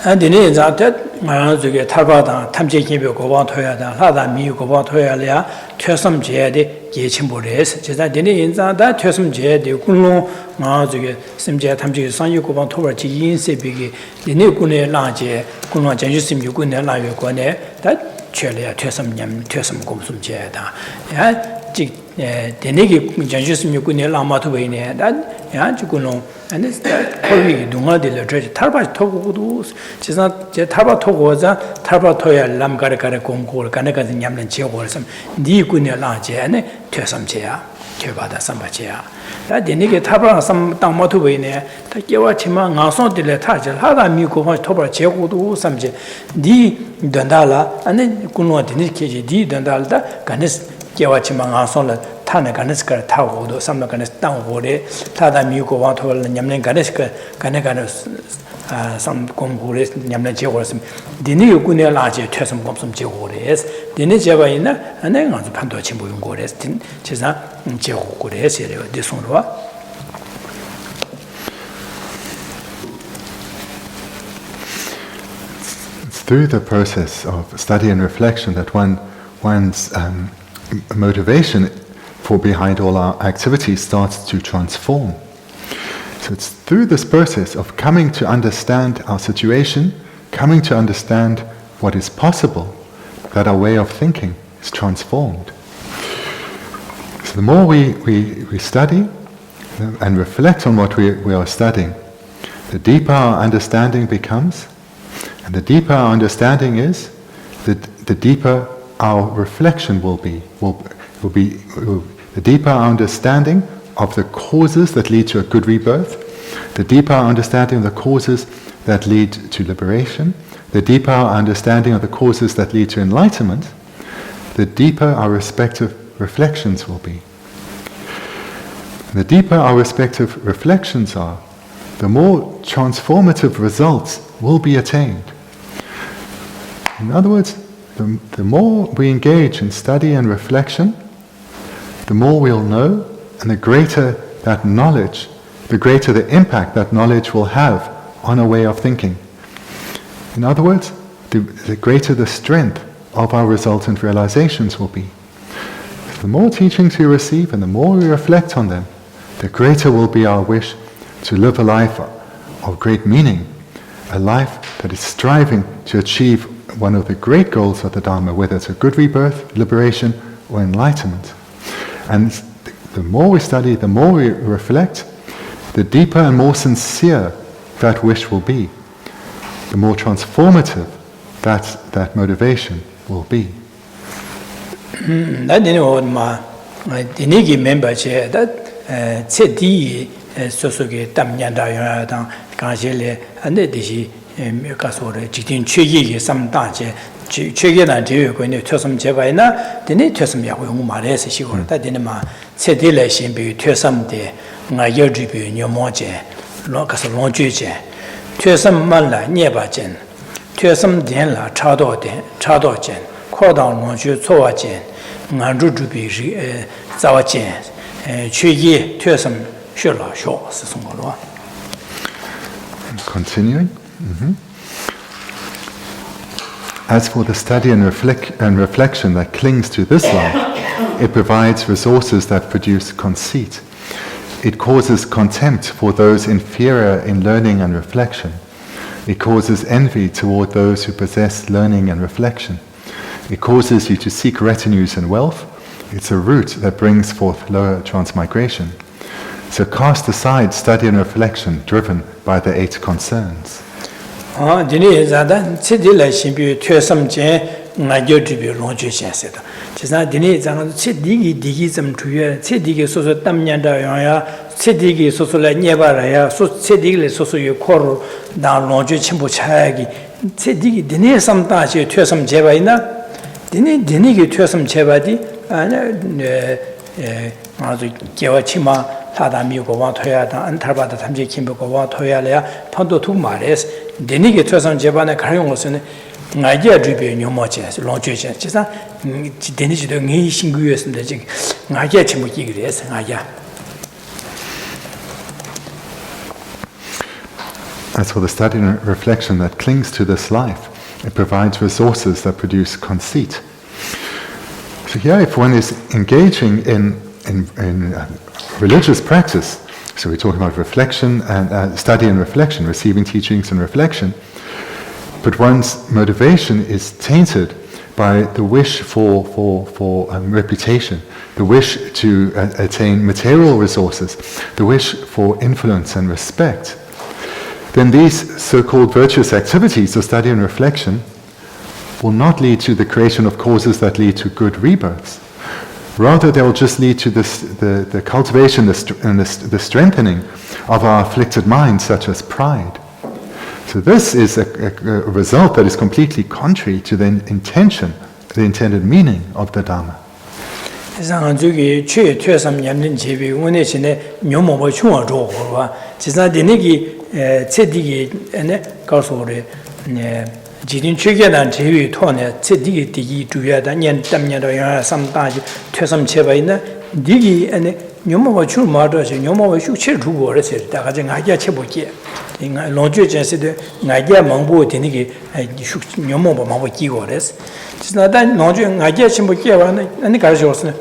And in it, that get Tabata, Tamjaki Gobantoya, Lada Mi Gobantoya, Tursum Jedi, Gichimbores, Jazadini in that Tursum Jedi, Kuno, Mazuke, Simja Tamji, San Yukobantora, Jin Sebigi, the new Gune Laje, Kuno Jajusim Yugune La Yukone, that Chelia Tursum Yam, Tursum Gomsum Jeda. The Nigi Jajusim Yugune Lama to Vene, that Yajukuno. And it's that Korea do not deliberate Tarba Togus, she's not Tarba Togoza, Tarba Toya, Lamgaraka Concord, Kanaka and Yamlan Chair or some Dikunia Laje and Tursum Chair, Kebada Samba Chair. That the nigger Tarba some Damatuene, Takiwachima, Nason de la Tajal, Hada Muko, Toba Chego, some D. Dandala, and then Kuno Diniki, D. Dandalda, Ganes Kiwachima Nason. Tana Ganeska Tao, some Ganes down Wode, Tada Muko Wato, Yamlan Ganeska, Ganeganos, some Congoles, Yamlan Jewasm, the new Gunia Large, Tursum Gomsum Jewores, the Nijavaina, and then on the Panto Chimbu Gores, Chesa, Jewores, this one. It's through the process of study and reflection that one's motivation for behind all our activities starts to transform. So it's through this process of coming to understand our situation, coming to understand what is possible, that our way of thinking is transformed. So the more we study and reflect on what we are studying, the deeper our understanding becomes, and the deeper our understanding is, the deeper our reflection will be the deeper our understanding of the causes that lead to a good rebirth, the deeper our understanding of the causes that lead to liberation, the deeper our understanding of the causes that lead to enlightenment, the deeper our respective reflections will be. The deeper our respective reflections are, the more transformative results will be attained. In other words, the more we engage in study and reflection, the more we'll know, and the greater that knowledge, the greater the impact that knowledge will have on our way of thinking. In other words, the greater the strength of our resultant realizations will be. The more teachings we receive and the more we reflect on them, the greater will be our wish to live a life of great meaning, a life that is striving to achieve one of the great goals of the Dharma, whether it's a good rebirth, liberation, or enlightenment. And the more we study, the more we reflect, the deeper and more sincere that wish will be, the more transformative that motivation will be. That the Nigi member chair that said the Sosuke Tamyanda Kanjele and the Dishi Mukasore, Jitin Chigi, some Dache. Chegena do when you tell some Javaina, the need to some Yahumares, she would that in ma said delation be to some day, my year tribute in your moje, locus of long juge, to some mala nearby gen, to some denla, chado gen, call down long ju soa gen, Nandu to be Zawa gen, Chuyi, to some shula shores. Continuing. Mm-hmm. As for the study and reflection that clings to this life, it provides resources that produce conceit. It causes contempt for those inferior in learning and reflection. It causes envy toward those who possess learning and reflection. It causes you to seek retinues and wealth. It's a route that brings forth lower transmigration. So cast aside study and reflection driven by the 8 concerns. Dini Zada, Sidilla Shimbu, Tursum Jen, Nagyotibu, Lonju Senseta. Chisa Dini Zana, Sidigizm to you, Sidigi Soso Tamyanda, Sidigi Soso like Nevaraya, so Sidigi Soso you call down Lonju Chimbu Chagi, Sidigi Dini sometimes you Tursum Jevaina, Dini Tursum Chevadi, and Gewachima. Tadami go want Toyata and Tarbata Tamji Kimbo go want Toyalia, Pando two Mares, Denigi Tosan Jabana Carionson, Nadia Dribi, New Moches, Longish, Chisa, Deniji the Nishingues and the Jig, Nadia Chimuki, Naya. as for the study and reflection that clings to this life, it provides resources that produce conceit. So here, if one is engaging in religious practice, so we're talking about reflection and study and reflection, receiving teachings and reflection, but one's motivation is tainted by the wish for reputation, the wish to attain material resources, the wish for influence and respect, then these so-called virtuous activities of study and reflection will not lead to the creation of causes that lead to good rebirths. Rather, they will just lead to the cultivation and the strengthening of our afflicted minds, such as pride. So this is a result that is completely contrary to the intention, the intended meaning of the Dharma. Jidin Chugedan Tiwi Tone, Digi Digi Tuyada, Yan Damya, some Daj, Tesam Chevaina, Digi and Yoma Chu Marders, Yoma Chu Chiru or said, Dagajang Haja Chebuki. In Lonju said, Nadia Mambo, Tinigi, Yomo Mawaki orders. It's not that Lonju, Nadia Chimbuki, and the Gajos,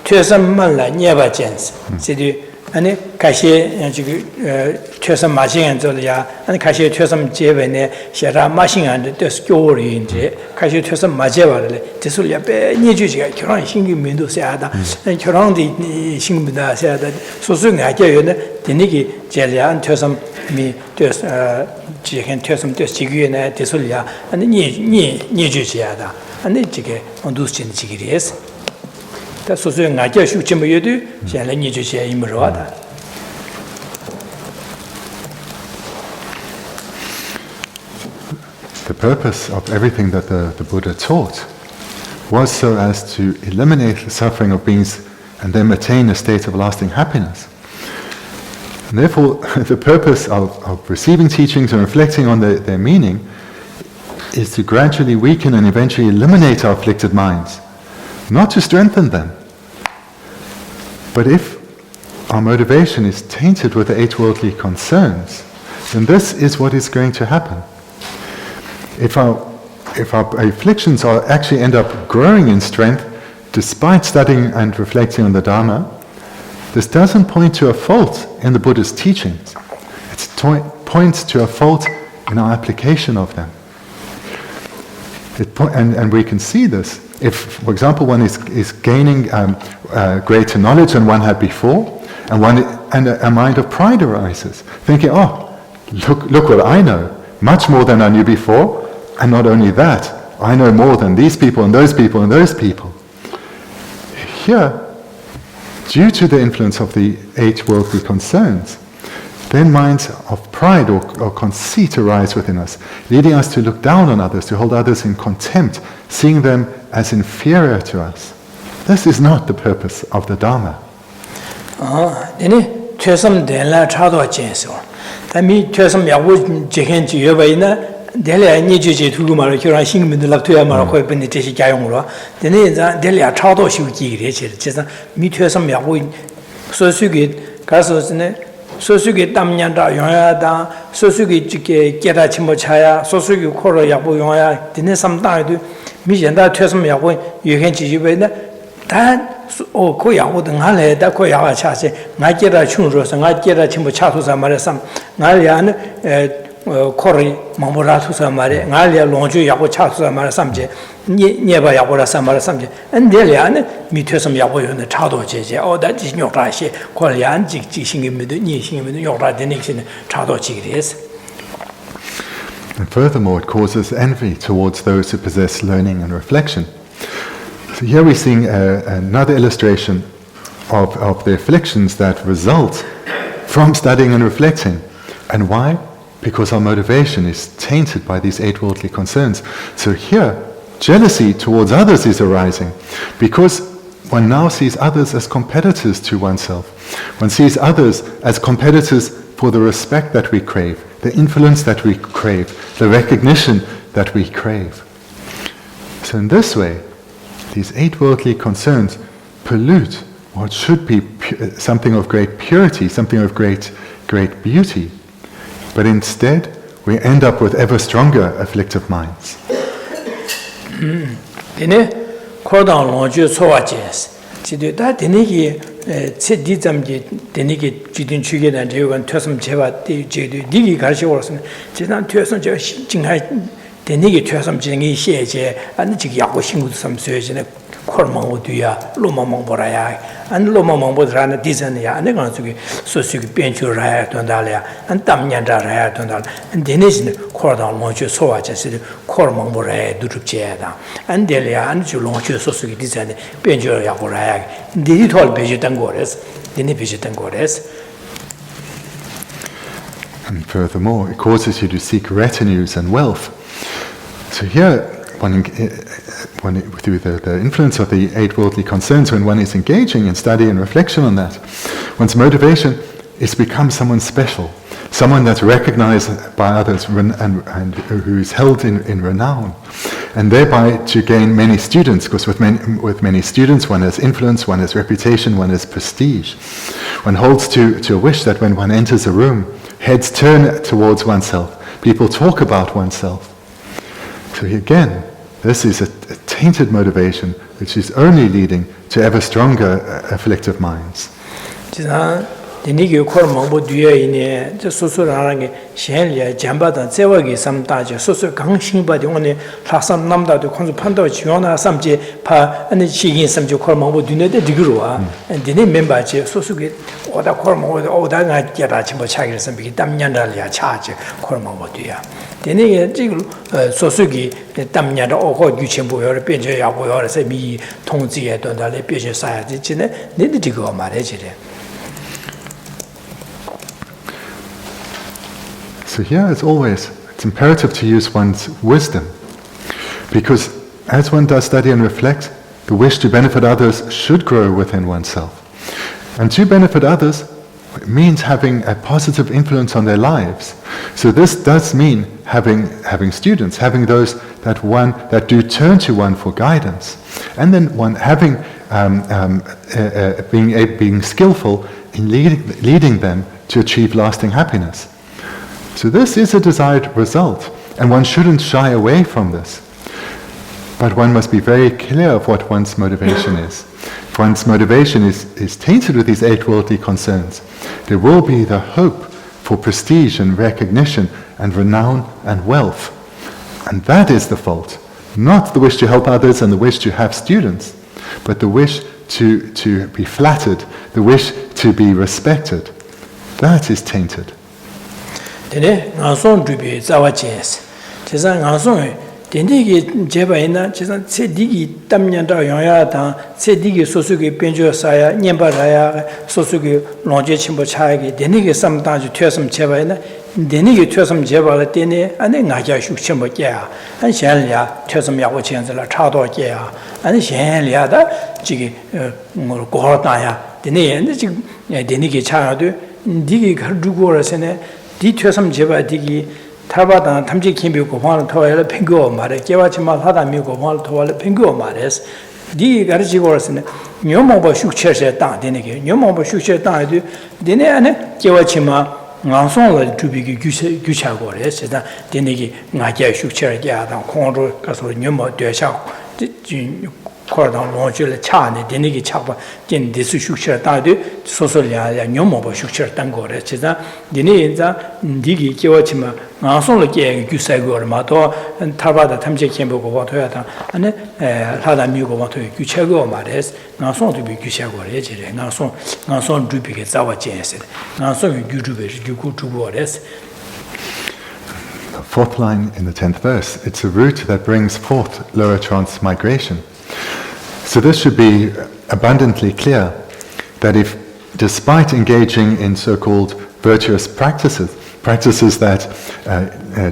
Tesam Mala, never chance, said and Kashi Tesam Machine and Zolia, and Kashi Tesam Jevene, Shara Machine and the story in J, Kashi Tesam Majeva, Tesulia, Niju, Kuran Singing Mindu Sada, and Kuran the Singmuda said that so soon I tell you the Niki Jelia and Tesam me, Jikan Tesam Testigu and Tesulia, and Niju Jada, and the Jigay on those chin Jigis. The purpose of everything that the Buddha taught was so as to eliminate the suffering of beings and then attain a state of lasting happiness. And therefore, the purpose of receiving teachings and reflecting on their meaning is to gradually weaken and eventually eliminate our afflicted minds. Not to strengthen them. But if our motivation is tainted with the eight worldly concerns, then this is what is going to happen. If our afflictions actually end up growing in strength, despite studying and reflecting on the Dharma, this doesn't point to a fault in the Buddha's teachings. It points to a fault in our application of them. And we can see this. If, for example, one is gaining greater knowledge than one had before, and a mind of pride arises, thinking, "Oh, look what I know, much more than I knew before, and not only that, I know more than these people and those people and those people." Here, due to the influence of the eight worldly concerns, then minds of pride or conceit arise within us, leading us to look down on others, to hold others in contempt, seeing them as inferior to us. This is not the purpose of the Dharma. 소수기 담년다 용야다 소수기 지게 깨다 침모차야 소수기 코로 야부 용야 드네 삼다에도 미전다 퇴섬 야부 유행 지지베나 단오 코야부 등할래다 코야와 차세 나게다 충로서 나게다 침모차토사 말했삼 나리아는 코리 마모라토사 말에 나리아 롱주 야부 차토사 말삼제 니에바 야부라사 말삼제 안델리아는 미퇴섬 야부요는 차도 제제 어다지 뇨라시 콜리안 직직신임도 니신임도 요라데닉신 차도 지그레스. And furthermore, it causes envy towards those who possess learning and reflection. So here we're seeing another illustration of the afflictions that result from studying and reflecting. And why? Because our motivation is tainted by these eight worldly concerns. So here, jealousy towards others is arising because one now sees others as competitors to oneself. One sees others as competitors for the respect that we crave, the influence that we crave, the recognition that we crave. So in this way, these eight worldly concerns pollute what should be something of great purity, something of great beauty. But instead, we end up with ever stronger afflictive minds. Dine Kordang Longju Sowajes. Sidu da dinigi Tsedizamji dinigi Jidin Chugedan Jogan Tosum Cheva Digi Garshi Orson. Jidan Toson Jinghai dinigi Tosum Jingi Xie and the Yaku Shingu some surgeon. Kormanguduya, Loma Mongboraya, and Loma Mongborana Dizania, and the Gansuki, Sosuki Benchu Raya Tondalia, and Tamyanda Raya Tondal, and Denizin Kordon Lonchu Soacha, Kormangboraya, Dutucheda, and Delia, and Julonchu Sosuki Dizan, Benju Yakuraya, did it all Vegetangores, Dini Vegetangores. And furthermore, it causes you to seek retinues and wealth. So here, through the influence of the 8 worldly concerns, when one is engaging in study and reflection on that, one's motivation is to become someone special, someone that's recognized by others and who is held in renown, and thereby to gain many students, because with many students one has influence, one has reputation, one has prestige. One holds to a wish that when one enters a room, heads turn towards oneself, people talk about oneself. So again, this is a tainted motivation which is only leading to ever stronger afflictive minds. Denigi Kormambo Duya, the Susurang, Shenlia, Jambada, Zewagi, some Daja, Susur Gangshin, but the only Tasam Namda, the Consupando, Chiona, Samji, Pa, and the Chigin, some Kormambo Duna, the Digrua, and the name member, Susuki, or the Kormo, or the Yarachibo Chagris, and Damyandalia charge, Kormambo Duya. Denigi Sosugi, the Damyanda, or Yuchimbo, or Benja, or Semi, Tonzi, and the Lepisha Society, need to go marriage. So here, as always, it's imperative to use one's wisdom, because as one does study and reflect, the wish to benefit others should grow within oneself. And to benefit others means having a positive influence on their lives. So this does mean having students, having those that do turn to one for guidance, and then one having being skillful in leading them to achieve lasting happiness. So this is a desired result, and one shouldn't shy away from this. But one must be very clear of what one's motivation is. If one's motivation is tainted with these 8 worldly concerns, there will be the hope for prestige and recognition and renown and wealth. And that is the fault. Not the wish to help others and the wish to have students, but the wish to be flattered, the wish to be respected. That is tainted. Dene ngason dubi zawajes. Chesa ngason dendigi jebaina chesa sedigi tamnyanda yoya ta sedigi sosugi benjo saya nyemba raya sosugi longje chimbo chaagi denigi samdaju twesam jebaina denigi twesam jebala dene ane ngaja shu chimbo kya an shenlia twesam yawo chenzela chado kya an shenlia da jigi ngor gohta ya dene ane jig denigi chaadu digi gardugoresene di twesam jeba digi 타바다 탐지 김비 고판을 토할 핑거 말에 개와치마 하다 미고 고판을 토할 핑거 말에스 디 가르치고 왔으네 녀모버 슈처세 땅 되네게 녀모버 슈처 땅에도 되네 안에 개와치마 낭송을 주비기 규차고 그래서 되네게 나게 슈처게 하다 공으로 가서 녀모 되샤 코르당 롱줄을 차네 되네게 차바 된 디스 슈처 땅에도 소소리아 녀모버 슈처 땅 거래 진짜 되네 인자 디기 개와치마 낭송을 게 규사고 마도 타바다 탐지 캠보고 와도야다 안에 하다 미고 와도 규차고 말에스 낭송도 비 규차고 그래지래 낭송 주비게 자와 제세 낭송 유튜브에 규구주고 그래스. Fourth line in the 10th verse, it's a route that brings forth lower transmigration. So this should be abundantly clear that if, despite engaging in so-called virtuous practices that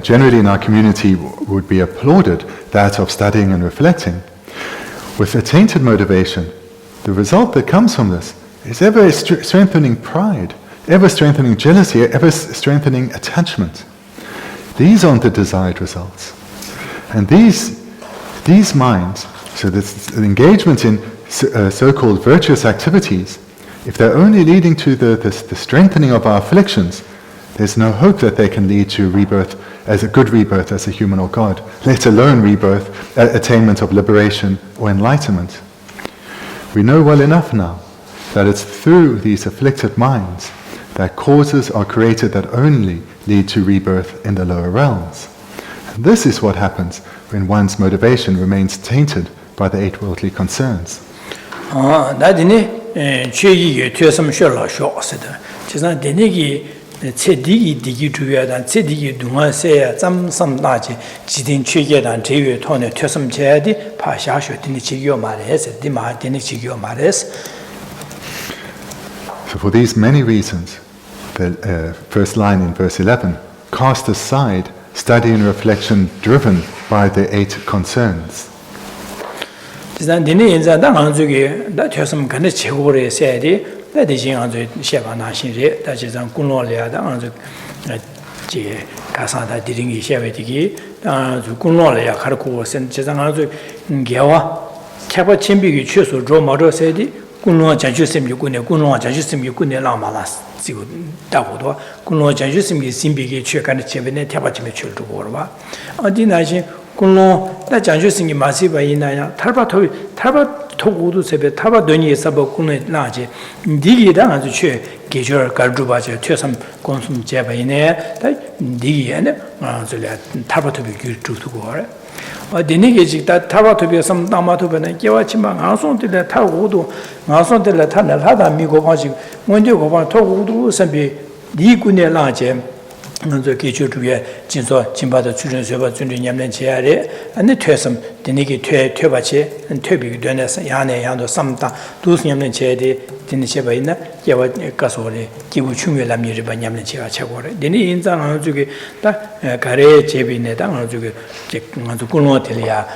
generally in our community would be applauded, that of studying and reflecting, with a tainted motivation, the result that comes from this is ever strengthening pride, ever strengthening jealousy, ever strengthening attachment. These aren't the desired results. And these minds, so this engagement in so-called virtuous activities, if they're only leading to the strengthening of our afflictions, there's no hope that they can lead to rebirth as a good rebirth as a human or God, let alone rebirth, attainment of liberation or enlightenment. We know well enough now that it's through these afflicted minds that causes are created that only lead to rebirth in the lower realms. And this is what happens when one's motivation remains tainted by the 8 worldly concerns. So for these many reasons, the first line in verse 11, cast aside study and reflection driven by the 8 concerns. 군로 자주심이 군에 군로 자주심이 군에 라마라스 지고 다고도 군로 자주심이 심비게 최간의 제변에 태바침에 출두고 봐 어디나시 군로 다 자주심이 마시바이나야 탈바토고도 세베 타바도니에 사버 군에 나지 니기랑 아주 최 계절 갈주바제 최삼 건숨 제바이네 다 니기에네 아줄야 탈바토비 규주두고 그래 어디니게 지다 타바토비 섬 담아토베네 개와치만 안송들에 타고도 안송들에 타날 하다 미고 가지고 먼저 고바 토고도 선비 니군에 라제 먼저 기초주에 진소 진바도 주전서바 준비냠는 제아래 안에 퇴섬 되니게 퇴바치 퇴비기 되네서 야내 양도 삼다 두스냠는 제대 되니셔바 있나 개와 가서래 기부 충분함이 바냠는 제가 최고래 되니 인상 안쪽에 다 가래 제비네 당 안쪽에 먼저 군로텔이야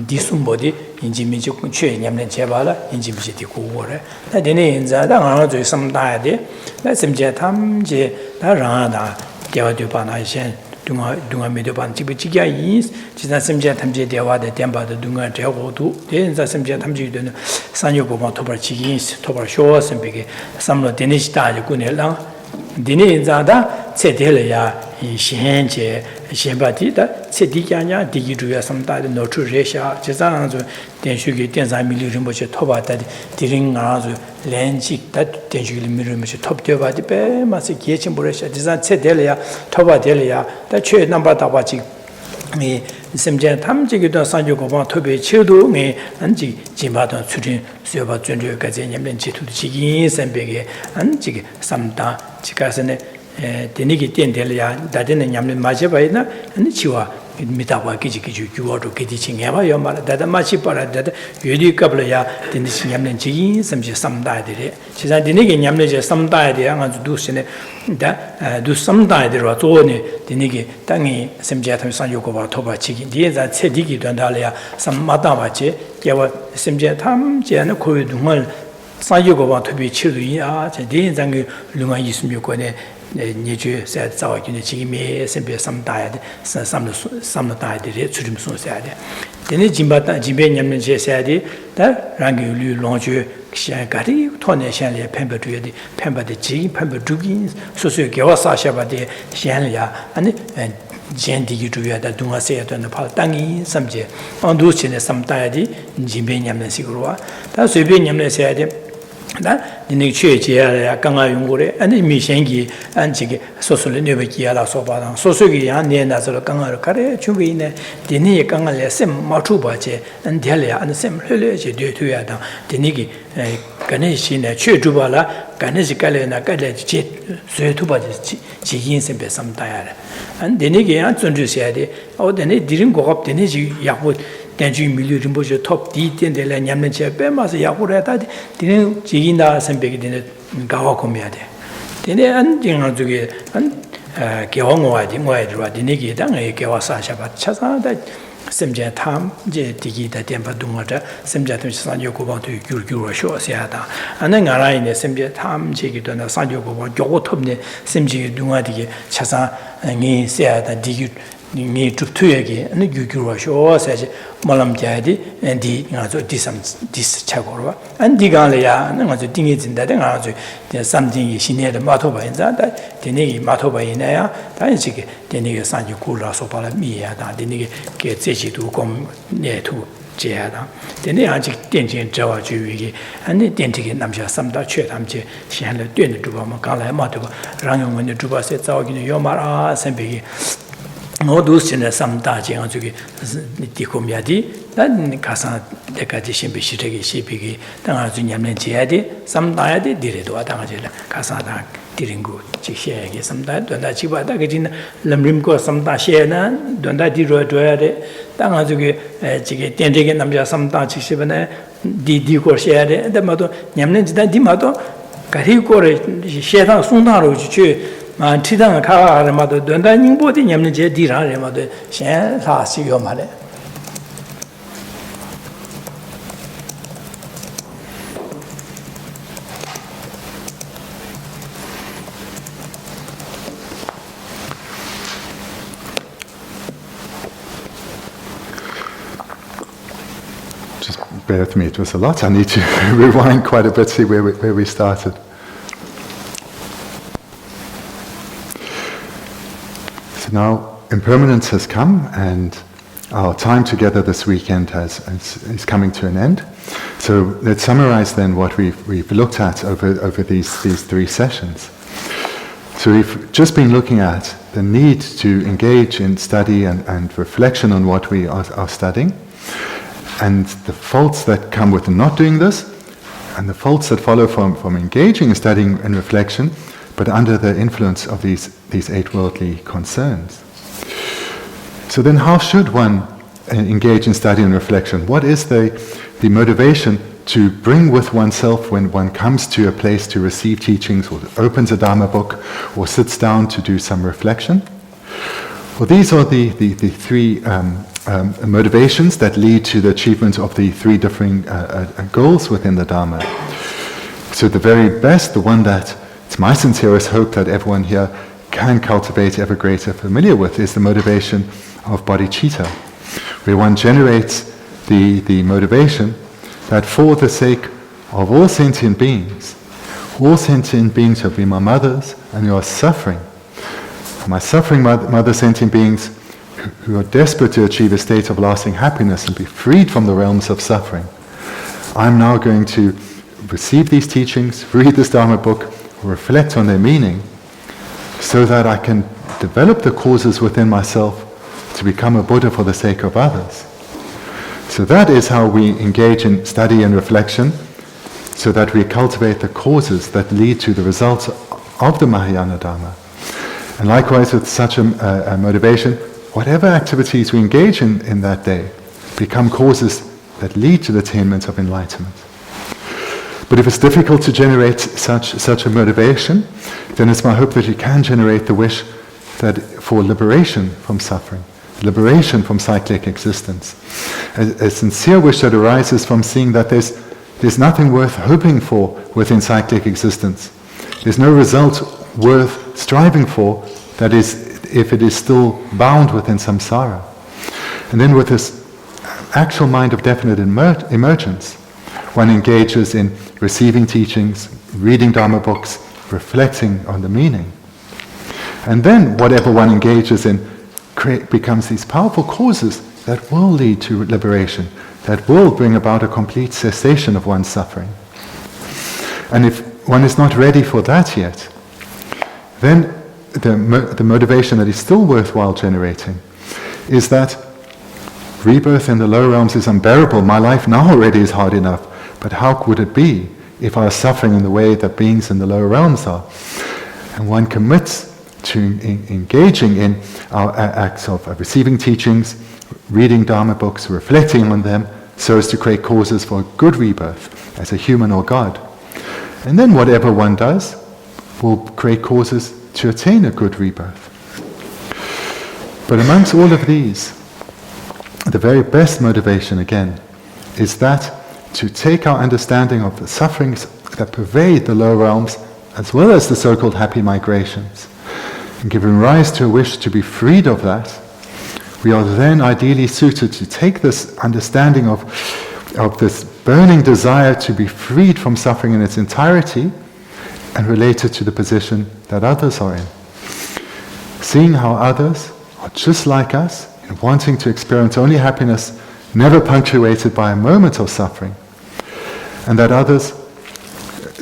디숨보디 인지미지 최냠는 제발라 인지미지 디고래 다 되니 인자 당 안쪽에 삼다야데 나 심제 탐제 다라다 대화도 반하신 동아 메도반 지비지야 이 지난 심제 탐제 대화의 템바도 동아 대고도 대인자 심제 탐지되는 산요고만 토벌지기 토벌 쇼스 비게 삼로 데니시다 군엘랑 데니자다 체델야 이 시행제 시바디다 체디냐냐 디기주야 삼다의 노트레샤 제상아주 denshug이 den상 밀리름보시 토바다 디링아주 렌직다 denshug이 밀리름보시 톱되바디 베마스 기에침보레샤 제상 체델야 토바델야 다최 넘바다바지 이 심제 탐지기도 산주고방 토베 치도 미 안지 지마도 추진 수여바 준주까지 냠는 지투도 지기 선배게 안지게 삼다 지가서네 데니기 땡델야 다데는 냠는 마셔바이나 아니 치와 미다와 기지기주 규어도 기지칭해봐 요말 다다 마치 빠라다다 유디 갑려야 데니시 냠는 지기 섬지 삼다들이 지자 데니기 냠는 제 삼다들이 아주 두시네 다 두삼다들로 조네 데니기 땅이 섬지한테 산요고바 토바치기 디에자 체디기 된다려야 삼마다바치 개와 섬지 탐제는 고유둥을 산요고바 토비 치르이야 제 디인장이 룽아 있으면 거네 니주 세 자와기네 지기메 선배 삼다야데 삼다야데 주림 소사야데 데니 짐바다 짐베 냠는 제사야데 다 랑기 류 롱주 시아가리 토네 샹리에 펜버주야데 펜버데 지 펜버주기 소소 개와사샤바데 샹리야 아니 젠디기 주야다 동아세야던 팔 땅이 삼제 언두치네 삼다야디 짐베 냠는 식으로와 다 쇠베 냠는 세야데 나 니네 최제야 강아 용고래 아니 미생기 안지게 소소를 내베기야라 소바당 소소기 야네 나서 강아를 가래 주비네 니네 강아래 셈 마투바제 안델야 안셈 흘려제 되어야다 니네기 가네시네 최주발라 가네시 깔레나 깔레지 쇠투바지 지긴셈베 삼다야라 안 니네게 안 존주셔야돼 어데네 디린 고갑 데네지 약보 denju milyu rimboje top di tendele nyamne che pe ma se yakure ta dine jiginda sembegi dine gawa komyade dine an jinga juge an gewongwa di ngwa de wa dine gi dang e gewa sa sha ba cha sa da semje tham je digi da den ba dunga da semje tham sa yo ko ba tu gyur gyur sho sia da an nga ra ine semje tham je gi da sa yo ko ba gyo top ne semje dunga di cha sa ngi sia da digi ni trup tuyegi and gyugurwa sho says malam jadi and di ngazo disam dis chagorwa and digale ya ngazo dingi jinda de ngazo something shine de matoba inza da deni matoba inaya da jige deni sanji kula so pala mi ya da deni ke zeji du kom ne tu 제하다. 근데 아직 된진 저와 주위에 아니 된지게 남자 삼다 최담제 시한을 뛰는 두바만 갈래 마도 랑용원의 두바세 자오기는 요마라 선배기 모두 신의 삼다지 저기 디코미아디 난 가사 때까지 신비시되게 시비기 당아주 냠는 지야디 삼다야디 디레도 당아질 가사다 디링고 지시에게 삼다 돈다 지바다 그진 람림고 삼다 시에나 돈다 디로도야데 당아주게 지게 된되게 남자 삼다 지시번에 디디고 시야데 근데마도 냠는 지다 디마도 가리고를 시에다 송다로 주 티당 가라마도 돈다 닝보디 냠는 제 디라레마도 셴 사시요 말에 Bear with me, it was a lot. I need to rewind quite a bit, see where we started. So now impermanence has come and our time together this weekend is coming to an end. So let's summarize then what we've looked at over these 3 sessions. So we've just been looking at the need to engage in study and reflection on what we are studying, and the faults that come with not doing this, and the faults that follow from engaging in studying and reflection, but under the influence of these 8 worldly concerns. So then how should one engage in study and reflection? What is the motivation to bring with oneself when one comes to a place to receive teachings, or opens a Dharma book, or sits down to do some reflection? Well, these are the 3 motivations that lead to the achievement of the 3 differing goals within the Dharma. So the very best, the one that it's my sincerest hope that everyone here can cultivate ever greater familiar with, is the motivation of bodhicitta, where one generates the motivation that for the sake of all sentient beings have been my mothers and who are suffering, my suffering mother sentient beings who are desperate to achieve a state of lasting happiness and be freed from the realms of suffering. I'm now going to receive these teachings, read this Dharma book, reflect on their meaning, so that I can develop the causes within myself to become a Buddha for the sake of others. So that is how we engage in study and reflection, so that we cultivate the causes that lead to the results of the Mahayana Dharma. And likewise with such a motivation, whatever activities we engage in that day become causes that lead to the attainment of enlightenment. But if it's difficult to generate such a motivation, then it's my hope that you can generate the wish that for liberation from suffering, liberation from cyclic existence. A sincere wish that arises from seeing that there's nothing worth hoping for within cyclic existence. There's no result worth striving for, that is, if it is still bound within samsara. And then with this actual mind of definite emergence, one engages in receiving teachings, reading Dharma books, reflecting on the meaning. And then whatever one engages in becomes these powerful causes that will lead to liberation, that will bring about a complete cessation of one's suffering. And if one is not ready for that yet, then the motivation that is still worthwhile generating is that rebirth in the lower realms is unbearable. My life now already is hard enough, but how would it be if I was suffering in the way that beings in the lower realms are? And one commits to engaging in our acts of receiving teachings, reading Dharma books, reflecting on them, so as to create causes for good rebirth as a human or God. And then whatever one does will create causes to attain a good rebirth. But amongst all of these, the very best motivation, again, is that to take our understanding of the sufferings that pervade the lower realms, as well as the so-called happy migrations, and giving rise to a wish to be freed of that, we are then ideally suited to take this understanding of this burning desire to be freed from suffering in its entirety and relate it to the position that others are in. Seeing how others are just like us, in wanting to experience only happiness, never punctuated by a moment of suffering, and that others,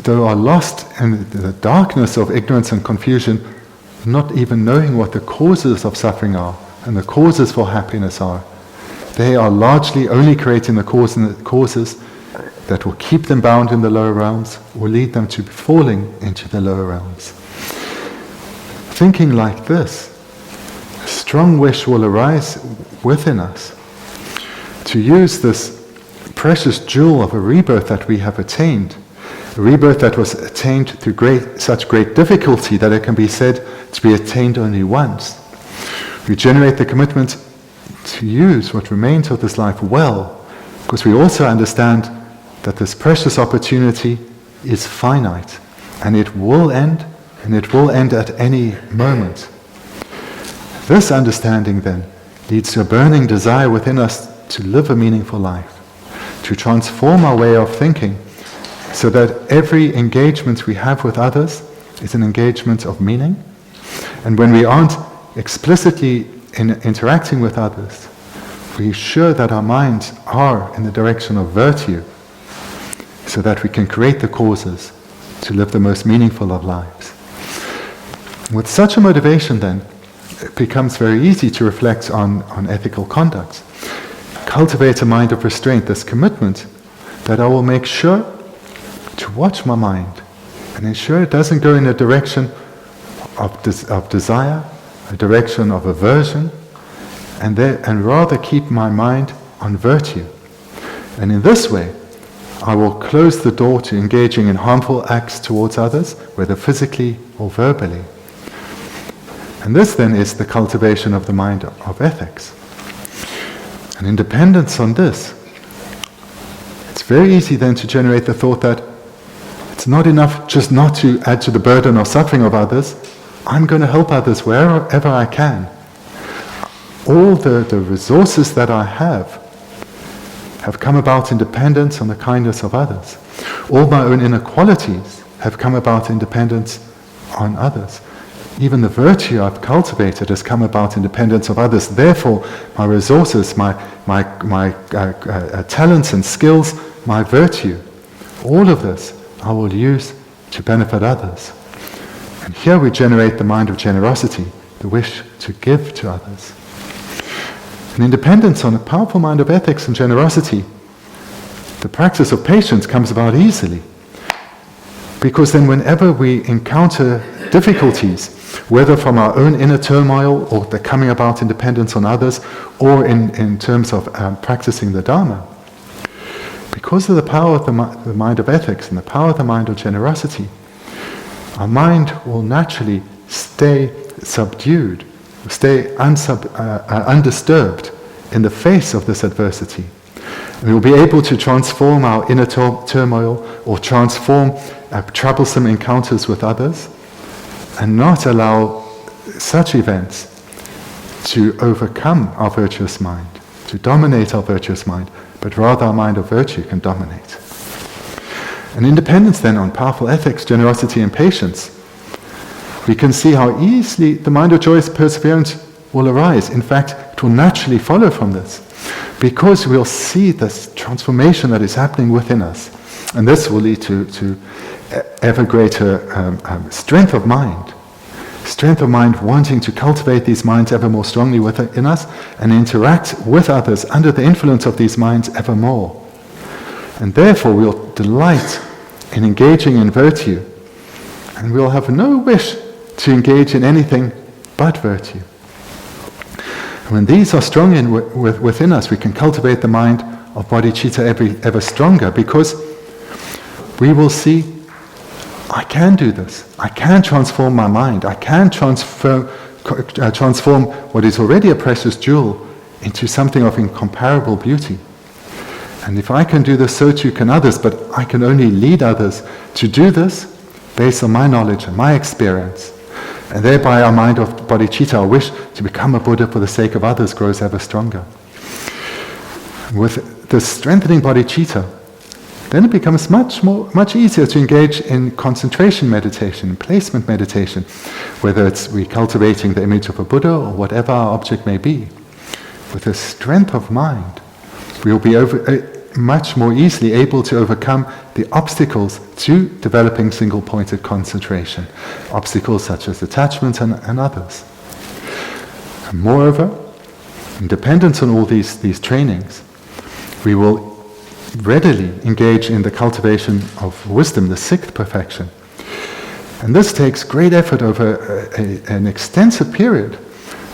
though are lost in the darkness of ignorance and confusion, not even knowing what the causes of suffering are and the causes for happiness are, they are largely only creating the causes that will keep them bound in the lower realms or lead them to falling into the lower realms. Thinking like this, a strong wish will arise within us to use this precious jewel of a rebirth that we have attained, a rebirth that was attained through such great difficulty that it can be said to be attained only once. We generate the commitment to use what remains of this life well, because we also understand that this precious opportunity is finite, and it will end at any moment. This understanding then leads to a burning desire within us to live a meaningful life, to transform our way of thinking, so that every engagement we have with others is an engagement of meaning. And when we aren't explicitly interacting with others, we ensure that our minds are in the direction of virtue, so that we can create the causes to live the most meaningful of lives. With such a motivation then, it becomes very easy to reflect on ethical conduct. Cultivate a mind of restraint, this commitment that I will make sure to watch my mind and ensure it doesn't go in a direction of desire, a direction of aversion, and rather keep my mind on virtue. And in this way, I will close the door to engaging in harmful acts towards others, whether physically or verbally. And this then is the cultivation of the mind of ethics. And in dependence on this, it's very easy then to generate the thought that it's not enough just not to add to the burden or suffering of others. I'm going to help others wherever I can. All the resources that I have come about in dependence on the kindness of others. All my own inequalities have come about in dependence on others. Even the virtue I've cultivated has come about in dependence of others. Therefore, my resources, my talents and skills, my virtue, all of this I will use to benefit others. And here we generate the mind of generosity, the wish to give to others. And in dependence on a powerful mind of ethics and generosity, the practice of patience comes about easily. Because then whenever we encounter difficulties, whether from our own inner turmoil or the coming about in dependence on others, or in terms of practicing the Dharma, because of the power of the mind of ethics and the power of the mind of generosity, our mind will naturally stay subdued, stay undisturbed in the face of this adversity. We will be able to transform our inner turmoil or transform troublesome encounters with others and not allow such events to overcome our virtuous mind, to dominate our virtuous mind, but rather our mind of virtue can dominate. And independence then on powerful ethics, generosity and patience, we can see how easily the mind of joyous perseverance will arise. In fact, it will naturally follow from this, because we'll see this transformation that is happening within us. And this will lead to ever greater strength of mind wanting to cultivate these minds ever more strongly within us and interact with others under the influence of these minds ever more. And therefore we'll delight in engaging in virtue, and we'll have no wish to engage in anything but virtue. And when these are strong within us, we can cultivate the mind of bodhicitta ever stronger, because we will see, I can do this. I can transform my mind. I can transform what is already a precious jewel into something of incomparable beauty. And if I can do this, so too can others, but I can only lead others to do this based on my knowledge and my experience. And thereby our mind of bodhicitta, our wish to become a Buddha for the sake of others, grows ever stronger. With the strengthening bodhicitta, then it becomes much easier to engage in concentration meditation, placement meditation, whether it's we cultivating the image of a Buddha or whatever our object may be. With the strength of mind, we will be much more easily able to overcome the obstacles to developing single-pointed concentration, obstacles such as attachment and others. And moreover, in dependence on all these trainings, we will readily engage in the cultivation of wisdom, the sixth perfection. And this takes great effort over an extensive period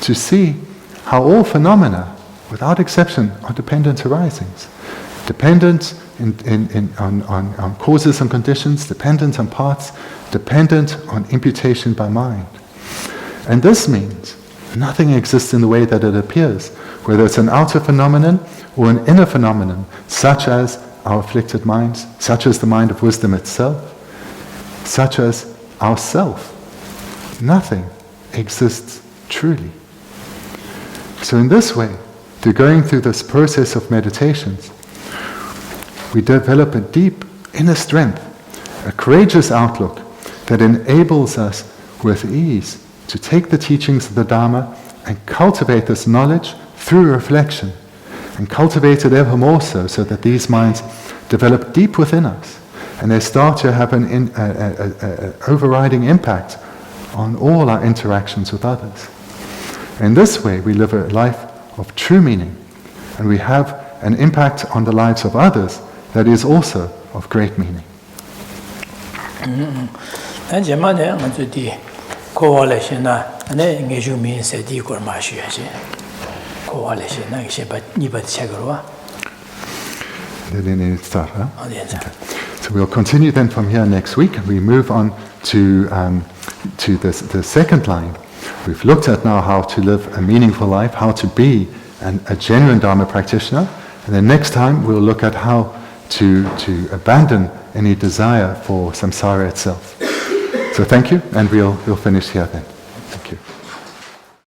to see how all phenomena, without exception, are dependent arisings. Dependent on causes and conditions, dependent on paths, dependent on imputation by mind. And this means nothing exists in the way that it appears, whether it's an outer phenomenon or an inner phenomenon, such as our afflicted minds, such as the mind of wisdom itself, such as ourself. Nothing exists truly. So in this way, through going through this process of meditations, we develop a deep inner strength, a courageous outlook that enables us with ease to take the teachings of the Dharma and cultivate this knowledge through reflection, and cultivate it ever more so that these minds develop deep within us, and they start to have an overriding impact on all our interactions with others. In this way, we live a life of true meaning, and we have an impact on the lives of others that is also of great meaning. So we'll continue then from here next week, and we move on to the second line. We've looked at now how to live a meaningful life, how to be a genuine Dharma practitioner, and then next time we'll look at how to abandon any desire for samsara itself. So thank you, and we'll finish here then. Thank you.